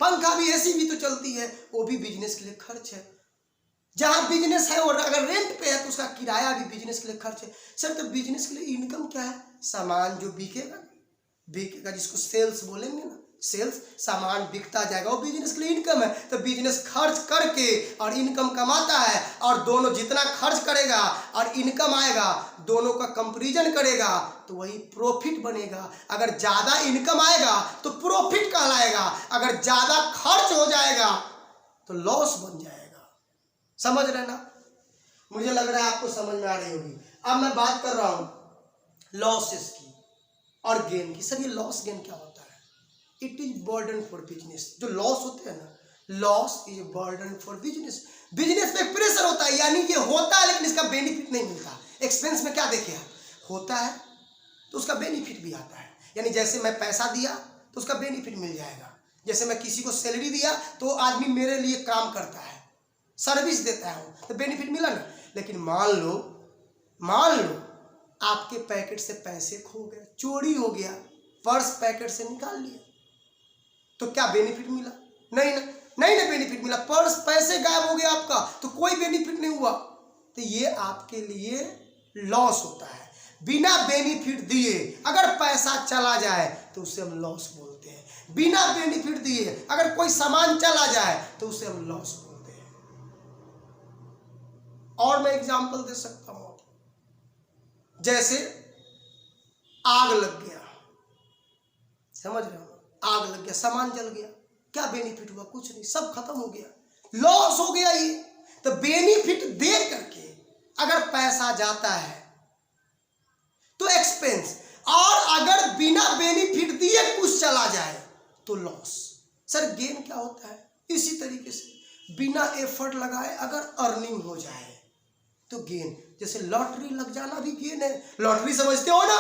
पंखा भी एसी भी तो चलती है, वो भी बिजनेस के लिए खर्च है। जहां बिजनेस है और अगर रेंट पे है तो उसका किराया भी बिजनेस के लिए खर्च है। सर तो बिजनेस के लिए इनकम क्या है, सामान जो बिकेगा बिकेगा, जिसको सेल्स बोलेंगे ना, सेल्स, सामान बिकता जाएगा, वो बिजनेस के लिए इनकम है। तो बिजनेस खर्च करके और इनकम कमाता है, और दोनों जितना खर्च करेगा और इनकम आएगा दोनों का कंपैरिजन करेगा तो वही प्रॉफिट बनेगा। अगर ज्यादा इनकम आएगा तो प्रॉफिट कहलाएगा, अगर ज्यादा खर्च हो जाएगा तो लॉस बन जाएगा। समझ रहे ना, मुझे लग रहा है आपको समझ में आ रही होगी। अब मैं बात कर रहा हूं लॉसेस की और गेन की। सर ये लॉस गेन क्या होता है, it is burden for business. जो लॉस होते हैं ना, loss is burden for business. Business पे प्रेशर होता है, यानी ये होता है लेकिन इसका बेनिफिट नहीं मिलता। एक्सपेंस में क्या देखे आप, होता है तो उसका बेनिफिट भी आता है, यानी जैसे मैं पैसा दिया तो उसका बेनिफिट मिल जाएगा, जैसे मैं किसी को सैलरी दिया तो आदमी मेरे लिए काम करता है, सर्विस देता है, तो बेनिफिट मिला ना। लेकिन मान लो आपके पैकेट से पैसे खो गए, चोरी हो गया, पर्स पैकेट से निकाल लिया, तो क्या बेनिफिट मिला, नहीं ना बेनिफिट मिला। पर्स, पैसे गायब हो गया आपका तो कोई बेनिफिट नहीं हुआ। तो ये आपके लिए लॉस होता है। बिना बेनिफिट दिए अगर पैसा चला जाए तो उसे हम लॉस बोलते हैं। बिना बेनिफिट दिए अगर कोई सामान चला जाए तो उसे हम लॉस बोलते हैं। और मैं एग्जांपल दे सकता हूं, जैसे आग लग गया, समझ रहे हो, आग लग गया, सामान जल गया, क्या बेनिफिट हुआ, कुछ नहीं, सब खत्म हो गया, लॉस हो गया ये। तो बेनिफिट दे करके अगर पैसा जाता है तो एक्सपेंस, और अगर बिना बेनिफिट दिए कुछ चला जाए तो लॉस। सर गेन क्या होता है, इसी तरीके से बिना एफर्ट लगाए अगर अर्निंग हो जाए तो गेन। जैसे लॉटरी लग जाना भी गेन है। लॉटरी समझते हो ना,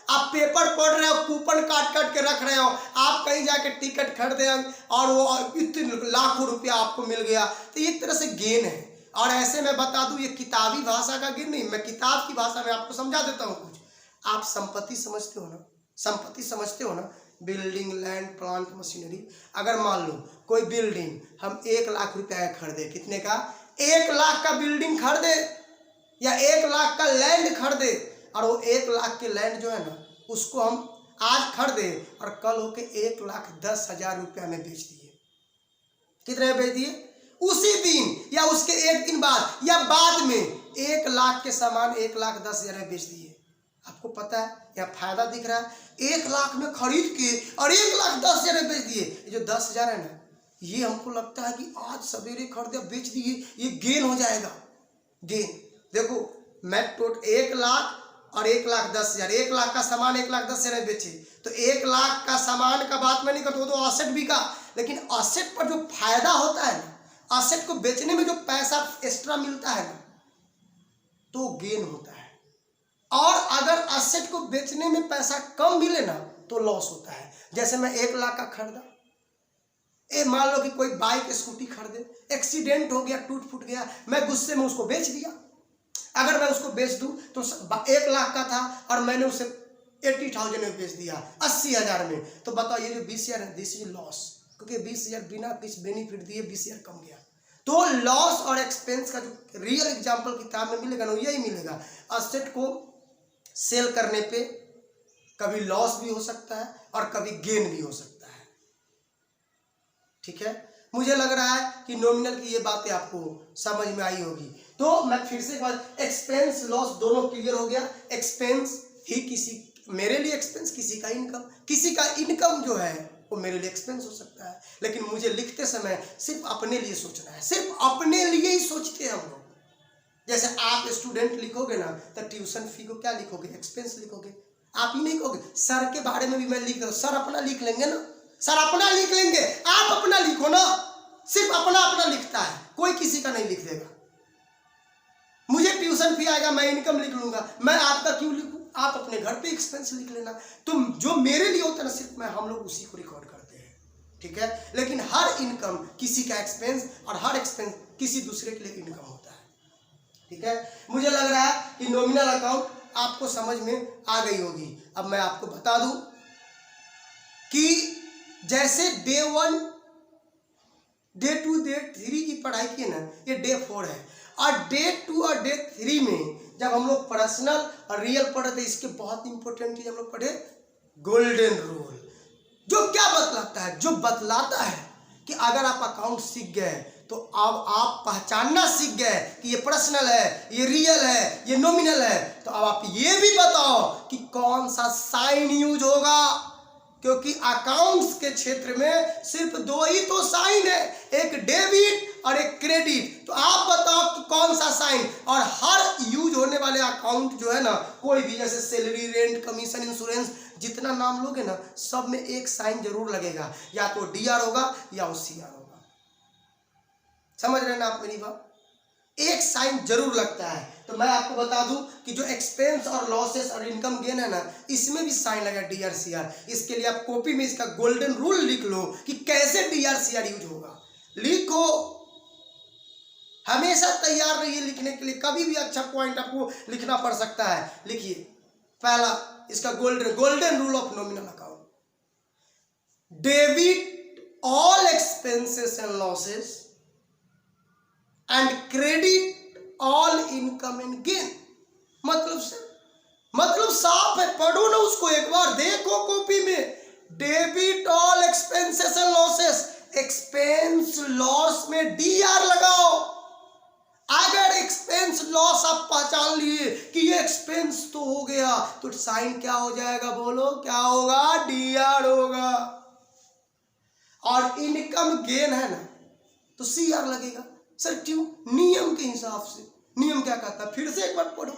आप पेपर पढ़ रहे हो, कूपन काट काट के रख रहे हो, आप कहीं जाके टिकट खरीदे और वो इतने लाखों रुपया आपको मिल गया, तो एक तरह से गेन है। और ऐसे मैं बता दूं, ये किताबी भाषा का गेन नहीं, मैं किताब की भाषा में आपको समझा देता हूँ कुछ। आप संपत्ति समझते हो ना, संपत्ति समझते हो ना, बिल्डिंग, लैंड, प्लांट, मशीनरी। अगर मान लो कोई बिल्डिंग हम 1 लाख रुपया का खरीदे, कितने का, 1 लाख का बिल्डिंग खरीदे या 1 लाख का लैंड खरीदे, और वो 1 लाख के लैंड जो है ना उसको हम आज खरीदे और कल होके 1,10,000 रुपया में बेच दिए। कितने में बेच दिए, उसी दिन या उसके एक दिन बाद या बाद में 1 लाख के सामान 1,10,000 में बेच दिए। आपको पता है यहाँ फायदा दिख रहा है, 1 लाख में खरीद के और 1,10,000 में बेच दिए। ये जो 10,000 है ना, ये हमको लगता है कि आज सवेरे खरीदे बेच दिए, ये गेन हो जाएगा। गेन देखो, मैं 1 लाख और 1,10,000, 1 लाख का सामान 1,10,000 में बेचे, तो 1 लाख का सामान का बात मैं नहीं करता, वो तो असेट बिका। लेकिन असेट पर जो फायदा होता है ना, असेट को बेचने में जो पैसा एक्स्ट्रा मिलता है ना, तो गेन होता है। और अगर असेट को बेचने में पैसा कम मिले ना तो लॉस होता है। जैसे मैं 1 लाख का खरीदा, मान लो कि कोई बाइक स्कूटी खरीदे, एक्सीडेंट हो गया, टूट फूट गया, मैं गुस्से में उसको बेच दिया। अगर मैं उसको बेच दूं तो 1 लाख का था और मैंने उसे 80,000 में बेच दिया, 80,000 में, तो बताओ ये जो 20,000 है, दिस इज लॉस, क्योंकि 20,000 बिना किसी बेनिफिट दिए 20,000 कम गया। तो लॉस और एक्सपेंस का जो रियल एग्जांपल किताब में मिलेगा ना, यही मिलेगा। असेट को सेल करने पे कभी लॉस भी हो सकता है और कभी गेन भी हो सकता है। ठीक है, मुझे लग रहा है कि नॉमिनल की ये बातें आपको समझ में आई होगी। तो मैं फिर से एक बार, एक्सपेंस लॉस दोनों क्लियर हो गया। एक्सपेंस ही किसी, मेरे लिए एक्सपेंस, किसी का इनकम, किसी का इनकम जो है वो मेरे लिए एक्सपेंस हो सकता है। लेकिन मुझे लिखते समय सिर्फ अपने लिए सोचना है, सिर्फ अपने लिए ही सोचते हैं हम लोग। जैसे आप स्टूडेंट लिखोगे ना तो ट्यूशन फी को क्या लिखोगे, एक्सपेंस लिखोगे। आप ही नहीं कहोगे सर के बारे में भी मैं लिख रहा हूँ, सर अपना लिख लेंगे ना, सर अपना लिख लेंगे, आप अपना लिखो ना। सिर्फ अपना अपना लिखता है, कोई किसी का नहीं लिख देगा। मुझे ट्यूशन फी आएगा, मैं इनकम लिख लूंगा, मैं आपका क्यों लिखूं? आप अपने घर पे एक्सपेंस लिख लेना। तो जो मेरे लिए होता है ना, सिर्फ मैं हम लोग उसी को रिकॉर्ड करते हैं, ठीक है। लेकिन हर इनकम किसी का एक्सपेंस और हर एक्सपेंस किसी दूसरे के लिए इनकम होता है, ठीक है। मुझे लग रहा है कि नॉमिनल अकाउंट आपको समझ में आ गई होगी। अब मैं आपको बता दूं कि जैसे डे 1, डे 2, डे 3 की पढ़ाई की है ना, ये डे 4 है। और डे 2 और डे 3 में जब हम लोग पर्सनल और रियल पढ़े थे, इसके बहुत इंपॉर्टेंट चीज हम लोग पढ़े, गोल्डन रूल। जो क्या बतलाता है? जो बतलाता है कि अगर आप अकाउंट सीख गए तो अब आप पहचानना सीख गए कि ये पर्सनल है, ये रियल है, ये नॉमिनल है, तो अब आप ये भी बताओ कि कौन सा साइन यूज होगा, क्योंकि अकाउंट्स के क्षेत्र में सिर्फ 2 ही तो साइन है, एक डेबिट और एक क्रेडिट। तो आप बताओ कि कौन सा साइन। और हर यूज होने वाले अकाउंट जो है ना, कोई भी जैसे सैलरी, रेंट, कमीशन, इंश्योरेंस, जितना नाम लोगे ना, सब में एक साइन जरूर लगेगा, या तो डीआर होगा या सीआर होगा। समझ रहे हैं ना आप मेरी बात? एक साइन जरूर लगता है। तो मैं आपको बता दूं कि जो एक्सपेंस और लॉसेस और इनकम गेन है ना, इसमें भी साइन लगा डीआर सीआर। इसके लिए आप कॉपी में इसका गोल्डन रूल लिख लो कि कैसे डीआर सीआर यूज होगा। लिखो, हमेशा तैयार रहिए लिखने के लिए, कभी भी अच्छा पॉइंट आपको लिखना पड़ सकता है। लिखिए, पहला इसका golden rule of nominal account, debit all expenses and losses and credit all income and gain. मतलब साफ है, पढ़ो ना उसको एक बार, देखो कॉपी में। Debit all expenses and losses, expense loss में डीआर लगाओ। अगर एक्सपेंस लॉस आप पहचान लिए कि ये एक्सपेंस तो हो गया, तो साइन क्या हो जाएगा? बोलो क्या होगा? डीआर होगा। और इनकम गेन है ना, तो सीआर लगेगा। सर क्यों? नियम के हिसाब से। नियम क्या कहता है? फिर से एक बार पढ़ो,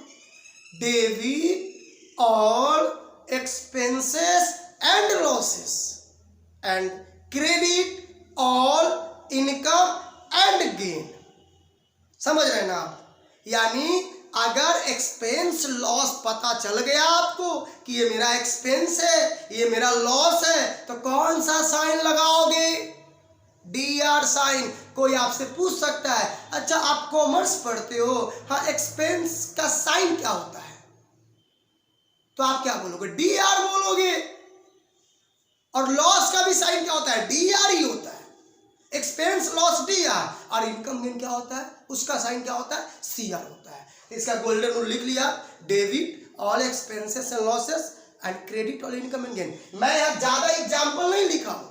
debit all expenses and losses and credit all income and gain. समझ रहे हैं ना आप? यानी अगर एक्सपेंस लॉस पता चल गया आपको कि ये मेरा एक्सपेंस है, ये मेरा लॉस है, तो कौन सा साइन लगाओगे? DR sign. कोई आपसे पूछ सकता है, अच्छा आप कॉमर्स पढ़ते हो, हाँ, एक्सपेंस का साइन क्या होता है? तो आप क्या बोलोगे? डीआर बोलोगे। और लॉस का भी साइन क्या होता है? डीआर ही होता है। एक्सपेंस लॉस डीआर, और इनकम गेन क्या होता है? उसका साइन क्या होता है? सीआर होता है। इसका गोल्डन रूल लिख लिया, debit all expenses and losses and credit all income and gain. मैं यहाँ ज्यादा एग्जाम्पल नहीं लिखा हूं,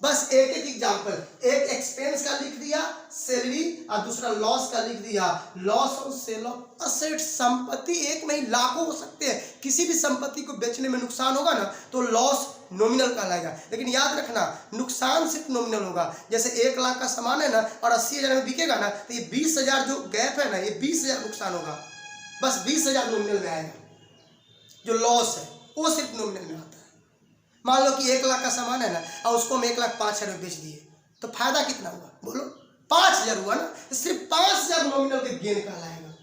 बस एक एक एग्जाम्पल। एक एक्सपेंस का लिख दिया सैलरी, और दूसरा लॉस का लिख दिया loss on sale of asset. संपत्ति एक नहीं लाखों हो सकते हैं। किसी भी संपत्ति को बेचने में नुकसान होगा ना, तो लॉस नॉमिनल कहलाएगा। लेकिन याद रखना, नुकसान सिर्फ नॉमिनल होगा। जैसे 1 लाख का सामान है ना, और 80,000 में बिकेगा ना, तो ये 20,000 जो गैप है ना, ये 20,000 नुकसान होगा। बस 20,000 नॉमिनल में आएगा। जो लॉस है वो सिर्फ नॉमिनल में आता है। मान लो कि 1 लाख का सामान है ना, और उसको हम 1,05,000 में बेच दिए, तो फायदा कितना हुआ? बोलो, 5,000 हुआ ना। सिर्फ 5,000 नॉमिनल के गेन कहलाएगा,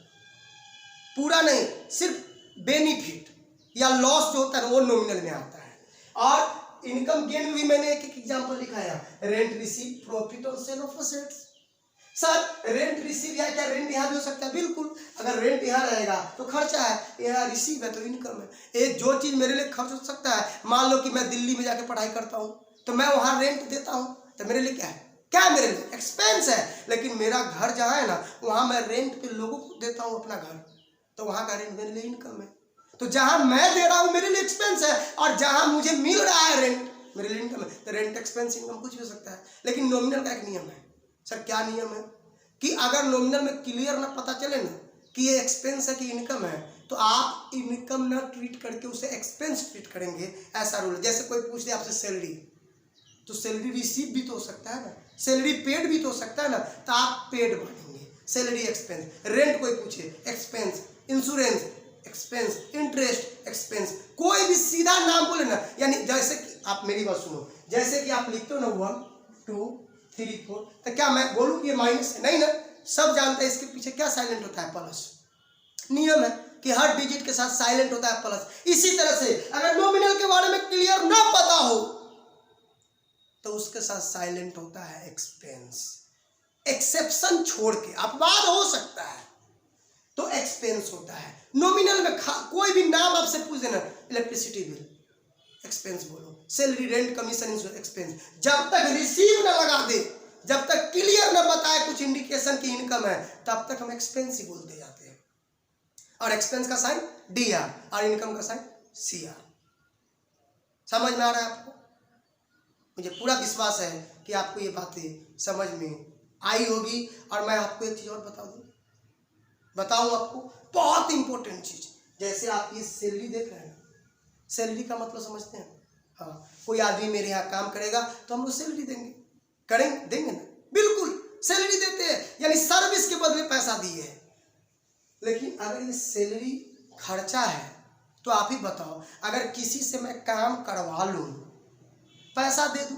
पूरा नहीं। सिर्फ बेनिफिट या लॉस जो होता है ना, वो नॉमिनल में आता है। और इनकम गेन में भी मैंने एक एग्जांपल लिखा है, rent receive, profit on sale of assets. Sir rent receive या क्या रेंट यहाँ भी हो सकता है? बिल्कुल। अगर रेंट यहाँ रहेगा तो खर्चा है, यहाँ रिसीव है तो इनकम है। एक जो चीज मेरे लिए खर्च हो सकता है, मान लो कि मैं दिल्ली में जाके पढ़ाई करता हूँ, तो मैं वहाँ रेंट देता हूँ, तो मेरे लिए क्या है? क्या मेरे लिए एक्सपेंस है। लेकिन मेरा घर जहाँ है ना, वहाँ मैं रेंट पे लोगों को देता हूँ अपना घर, तो वहाँ का रेंट मेरे लिए इनकम है। तो जहाँ मैं दे रहा हूँ मेरे लिए एक्सपेंस है, और जहाँ मुझे मिल रहा है रेंट, मेरे लिए इनकम है। तो रेंट, एक्सपेंस, इनकम कुछ भी हो सकता है। लेकिन नॉमिनल का एक नियम है। सर क्या नियम है? कि अगर नॉमिनल में क्लियर ना पता चले ना कि ये एक्सपेंस है कि इनकम है, तो आप इनकम ना ट्रीट करके उसे एक्सपेंस ट्रीट करेंगे, ऐसा रूल है। जैसे कोई पूछ दे आपसे सैलरी, तो सैलरी रिसीव भी तो हो सकता है ना, सैलरी पेड भी तो हो सकता है ना, तो आप पेड मानेंगे, सैलरी एक्सपेंस। रेंट कोई पूछे, expense. Insurance expense. Interest expense. कोई भी सीधा नाम बोले ना, यानी जैसे कि आप मेरी बात सुनो, जैसे कि आप लिखते हो ना 1 2 3 4, तो क्या मैं बोलूँ कि ये माइनस है? नहीं ना, सब जानते हैं इसके पीछे क्या साइलेंट होता है, प्लस। नियम है कि हर डिजिट के साथ साइलेंट होता है प्लस। इसी तरह से अगर नॉमिनल के बारे में क्लियर ना पता हो तो उसके साथ साइलेंट होता है एक्सपेंस। एक्सेप्शन छोड़ के अपवाद हो सकता है तो एक्सपेंस होता है। नॉमिनल में कोई भी नाम आपसे पूछ देना, इलेक्ट्रिसिटी बिल एक्सपेंस बोलो, सैलरी रेंट कमीशन एक्सपेंस। जब तक रिसीव ना लगा दे, जब तक क्लियर ना बताए कुछ इंडिकेशन की इनकम है, तब तक हम एक्सपेंस ही बोलते जाते हैं। और एक्सपेंस का साइन DR और इनकम का साइन CR। समझ में आ रहा है आपको? मुझे पूरा विश्वास है कि आपको ये बातें समझ में आई होगी। और मैं आपको एक चीज और बताऊं आपको, बहुत इंपॉर्टेंट चीज। जैसे आप ये सैलरी देख रहे हैं ना, सैलरी का मतलब समझते हैं? हाँ, कोई आदमी मेरे यहाँ काम करेगा तो हम लोग सैलरी देंगे ना, बिल्कुल सैलरी देते हैं, यानी सर्विस के बदले पैसा दिए है। लेकिन अगर ये सैलरी खर्चा है तो आप ही बताओ, अगर किसी से मैं काम करवा लूँ, पैसा दे दूँ,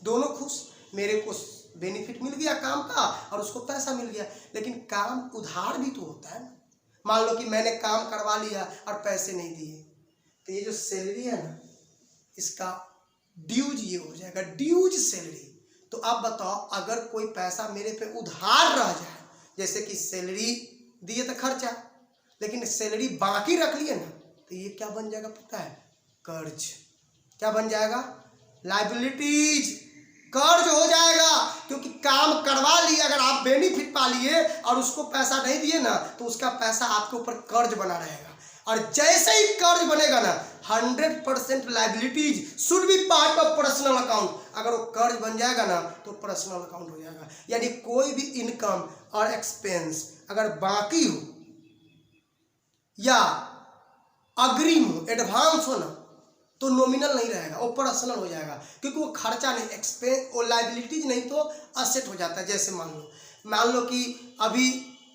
दोनों खुश, मेरे को बेनिफिट मिल गया काम का और उसको पैसा मिल गया। लेकिन काम उधार भी तो होता है ना। मान लो कि मैंने काम करवा लिया और पैसे नहीं दिए, तो ये जो सैलरी है ना, इसका ड्यूज ये हो जाएगा, ड्यूज सैलरी। तो आप बताओ, अगर कोई पैसा मेरे पे उधार रह जाए, जैसे कि सैलरी दिए तो खर्चा, लेकिन सैलरी बाकी रख लिए ना, तो ये क्या बन जाएगा पता है? कर्ज। क्या बन जाएगा? लाइबिलिटीज, कर्ज हो जाएगा। क्योंकि काम करवा लिए, अगर आप बेनिफिट पा लिए और उसको पैसा नहीं दिए ना, तो उसका पैसा आपके ऊपर कर्ज बना रहेगा। और जैसे ही कर्ज बनेगा ना, 100% liabilities should be part of personal account. अगर वो कर्ज बन जाएगा ना, तो पर्सनल अकाउंट हो जाएगा। यानी कोई भी इनकम और एक्सपेंस अगर बाकी हो या अग्रिम हो, एडवांस हो ना, तो नॉमिनल नहीं रहेगा, वो पर्सनल हो जाएगा। क्योंकि वो खर्चा नहीं, एक्सपेंस और लाइबिलिटीज नहीं तो असेट हो जाता है। जैसे मान लो कि अभी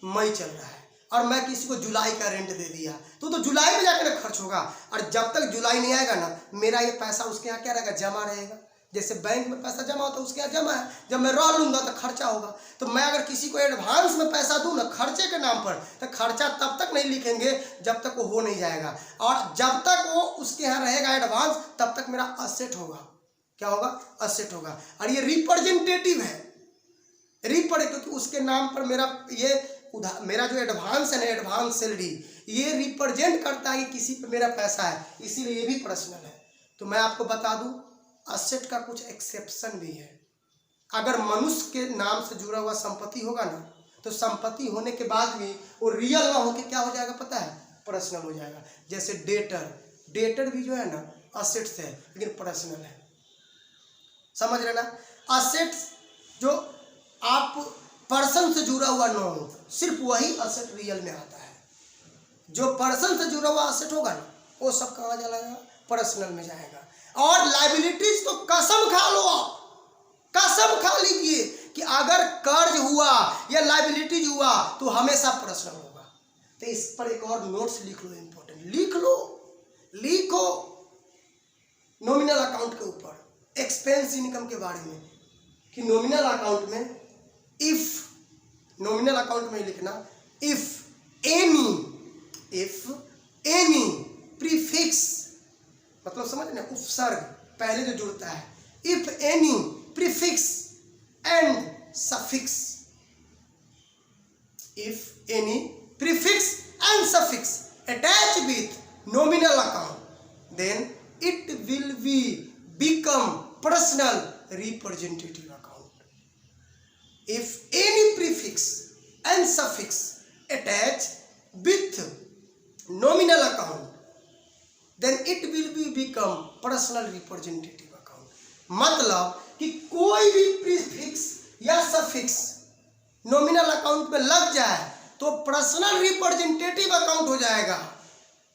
मई चल रहा है और मैं किसी को जुलाई का रेंट दे दिया, तो जुलाई में जाकर खर्च होगा। और जब तक जुलाई नहीं आएगा ना, मेरा ये पैसा उसके यहाँ क्या रहेगा? जमा रहेगा। जैसे बैंक में पैसा जमा होता है, उसके यहाँ जमा है, जब मैं रह लूँगा तो खर्चा होगा। तो मैं अगर किसी को एडवांस में पैसा दूँ ना खर्चे के नाम पर, तो खर्चा तब तक नहीं लिखेंगे जब तक वो हो नहीं जाएगा। और जब तक वो उसके यहाँ रहेगा एडवांस, तब तक मेरा असेट होगा। क्या होगा? असेट होगा। और ये रिप्रेजेंटेटिव है, क्योंकि उसके नाम पर मेरा जो एडवांस है ना, एडवांस सैलरी, ये रिप्रेजेंट करता है कि किसी पे मेरा पैसा है, इसीलिए ये भी पर्सनल है। तो मैं आपको बता दूं, असेट का कुछ एक्सेप्शन भी है। अगर मनुष्य के नाम से जुड़ा हुआ संपत्ति होगा ना, तो संपत्ति होने के बाद भी वो रियल ना होके क्या हो जाएगा पता है? पर्सनल हो जाएगा। जैसे डेटर भी जो है ना, असेट्स है लेकिन पर्सनल है। समझ रहे ना? असेट्स जो आप पर्सन से जुड़ा हुआ ना हो, सिर्फ वही असेट रियल में आता है। जो पर्सन से जुड़ा हुआ असेट होगा ना, वो सब कहाँ जाएगा? पर्सनल में जाएगा। और लाइबिलिटीज तो कसम खा लो, आप कसम खा लीजिए कि अगर कर्ज हुआ या लाइबिलिटीज हुआ तो हमेशा पर्सनल होगा। तो इस पर एक और नोट्स लिख लो, इंपॉर्टेंट लिखो नॉमिनल अकाउंट के ऊपर, एक्सपेंस इनकम के बारे में, कि नॉमिनल अकाउंट में लिखना, इफ एनी प्रीफिक्स, मतलब समझ ना, उपसर्ग पहले जो जुड़ता है, if any prefix and suffix, if any prefix and suffix attach with nominal account, then it will be become personal representative account. If any prefix and suffix attach with nominal account, then it will be become personal representative account. मतलब कि कोई भी prefix या suffix nominal account में लग जाए तो personal representative account हो जाएगा,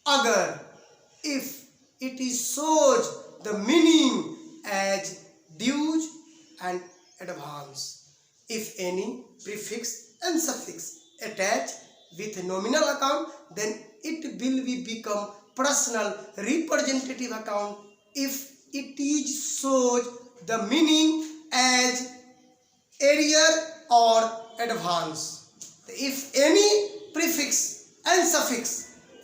अगर if it is shows the meaning as dues and advance. If any prefix and suffix attach with nominal account, then it will be become personal representative account if it is shows the meaning as arrear or advance. If any prefix and suffix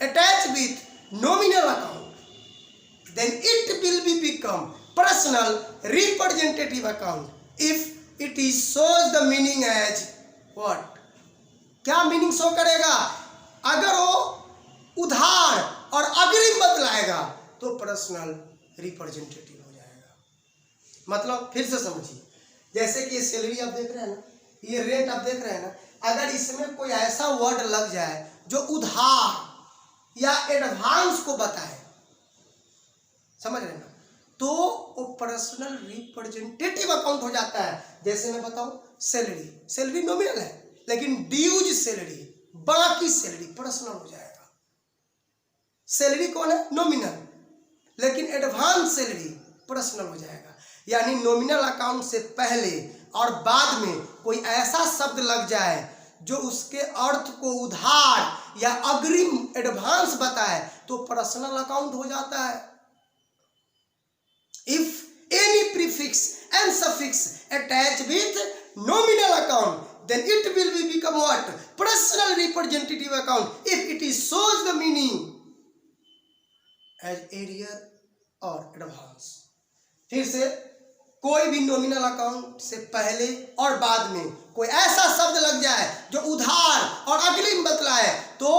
attach with nominal account, then it will be become personal representative account if it is shows the meaning as what? क्या meaning show करेगा? अगर वो उधार और अग्रिम बतलाएगा तो personal representative हो जाएगा। मतलब फिर से समझिए, जैसे कि ये सैलरी आप देख रहे हैं ना, ये रेंट आप देख रहे हैं ना, अगर इसमें कोई ऐसा वर्ड लग जाए जो उधार या एडवांस को बताए, समझ रहे हैं ना, तो वो पर्सनल रिप्रेजेंटेटिव अकाउंट हो जाता है। जैसे मैं बताऊं, सैलरी, सैलरी नॉमिनल है, लेकिन ड्यूज सैलरी, बाकी सैलरी पर्सनल हो जाएगा। सैलरी कौन है? नॉमिनल, लेकिन एडवांस सैलरी पर्सनल हो जाएगा। यानी नॉमिनल अकाउंट से पहले और बाद में कोई ऐसा शब्द लग जाए जो उसके अर्थ को उधार या अग्रिम एडवांस बताए तो पर्सनल अकाउंट हो जाता है। If any prefix and suffix attach with nominal account, then it will be become what? Personal representative account if it is shows the meaning as arrear or advance. फिर से, कोई भी nominal account से पहले और बाद में कोई ऐसा शब्द लग जाए जो उधार और अग्रिम बतलाए तो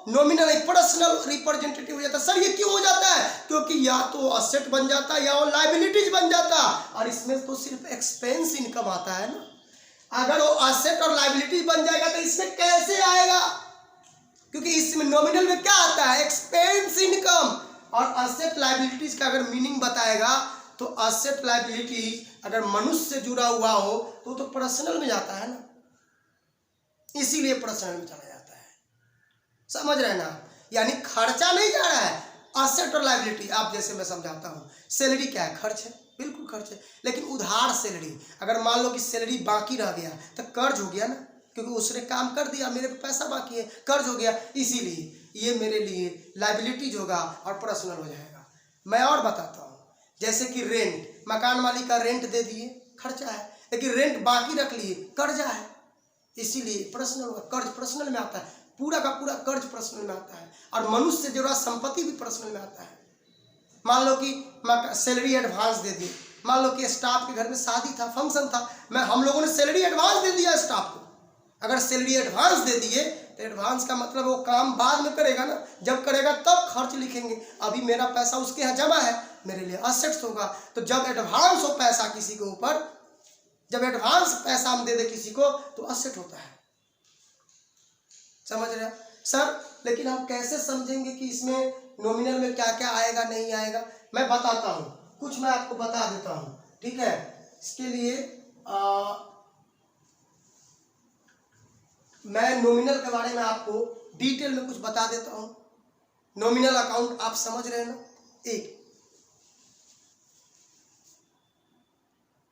नॉमिनल एक पर्सनल रिप्रेजेंटेटिव हो जाता है। सर ये क्यों हो जाता है? क्योंकि या तो असेट बन जाता है या वो लायबिलिटीज बन जाता, और इसमें तो सिर्फ एक्सपेंस इनकम आता है ना। अगर वो असेट और लायबिलिटी बन जाएगा तो इसमें कैसे आएगा? क्योंकि इसमें नॉमिनल में क्या आता है? Expense income. और असेट लायबिलिटीज का अगर मीनिंग बताएगा तो असेट लायबिलिटी अगर मनुष्य से जुड़ा हुआ हो तो पर्सनल में जाता है ना, इसीलिए पर्सनल में चला जाता है। समझ रहे हैं ना? यानी खर्चा नहीं जा रहा है, असेट और लायबिलिटी। आप जैसे मैं समझाता हूँ, सैलरी क्या है? खर्च है, बिल्कुल खर्च है, लेकिन उधार सैलरी, अगर मान लो कि सैलरी बाकी रह गया तो कर्ज हो गया ना, क्योंकि उसने काम कर दिया, मेरे पे पैसा बाकी है, कर्ज हो गया, इसीलिए ये मेरे लिए लायबिलिटीज होगा और पर्सनल हो जाएगा। मैं और बताता हूँ, जैसे कि रेंट, मकान मालिक का रेंट दे दिए, खर्चा है, लेकिन रेंट बाकी रख लिए, कर्जा है, इसीलिए पर्सनल होगा। कर्ज पर्सनल में आता है, पूरा का पूरा कर्ज पर्सनल में आता है, और मनुष्य से जुड़ा संपत्ति भी पर्सनल में आता है। मान लो कि सैलरी एडवांस दे दी, मान लो कि स्टाफ के घर में शादी था, फंक्शन था, हम लोगों ने सैलरी एडवांस दे दिया स्टाफ को। अगर सैलरी एडवांस दे दिए तो एडवांस का मतलब वो काम बाद में करेगा ना, जब करेगा तब खर्च लिखेंगे। अभी मेरा पैसा उसके यहाँ जमा है, मेरे लिए असेट्स होगा। तो जब एडवांस हो पैसा किसी के ऊपर, जब एडवांस पैसा हम दे दे किसी को तो असेट होता है। समझ रहे हैं सर? लेकिन हम कैसे समझेंगे कि इसमें नॉमिनल में क्या क्या आएगा नहीं आएगा? मैं बताता हूँ, कुछ मैं आपको बता देता हूँ, ठीक है? इसके लिए मैं नॉमिनल के बारे में आपको डिटेल में कुछ बता देता हूँ। नॉमिनल अकाउंट आप समझ रहे हैं ना? एक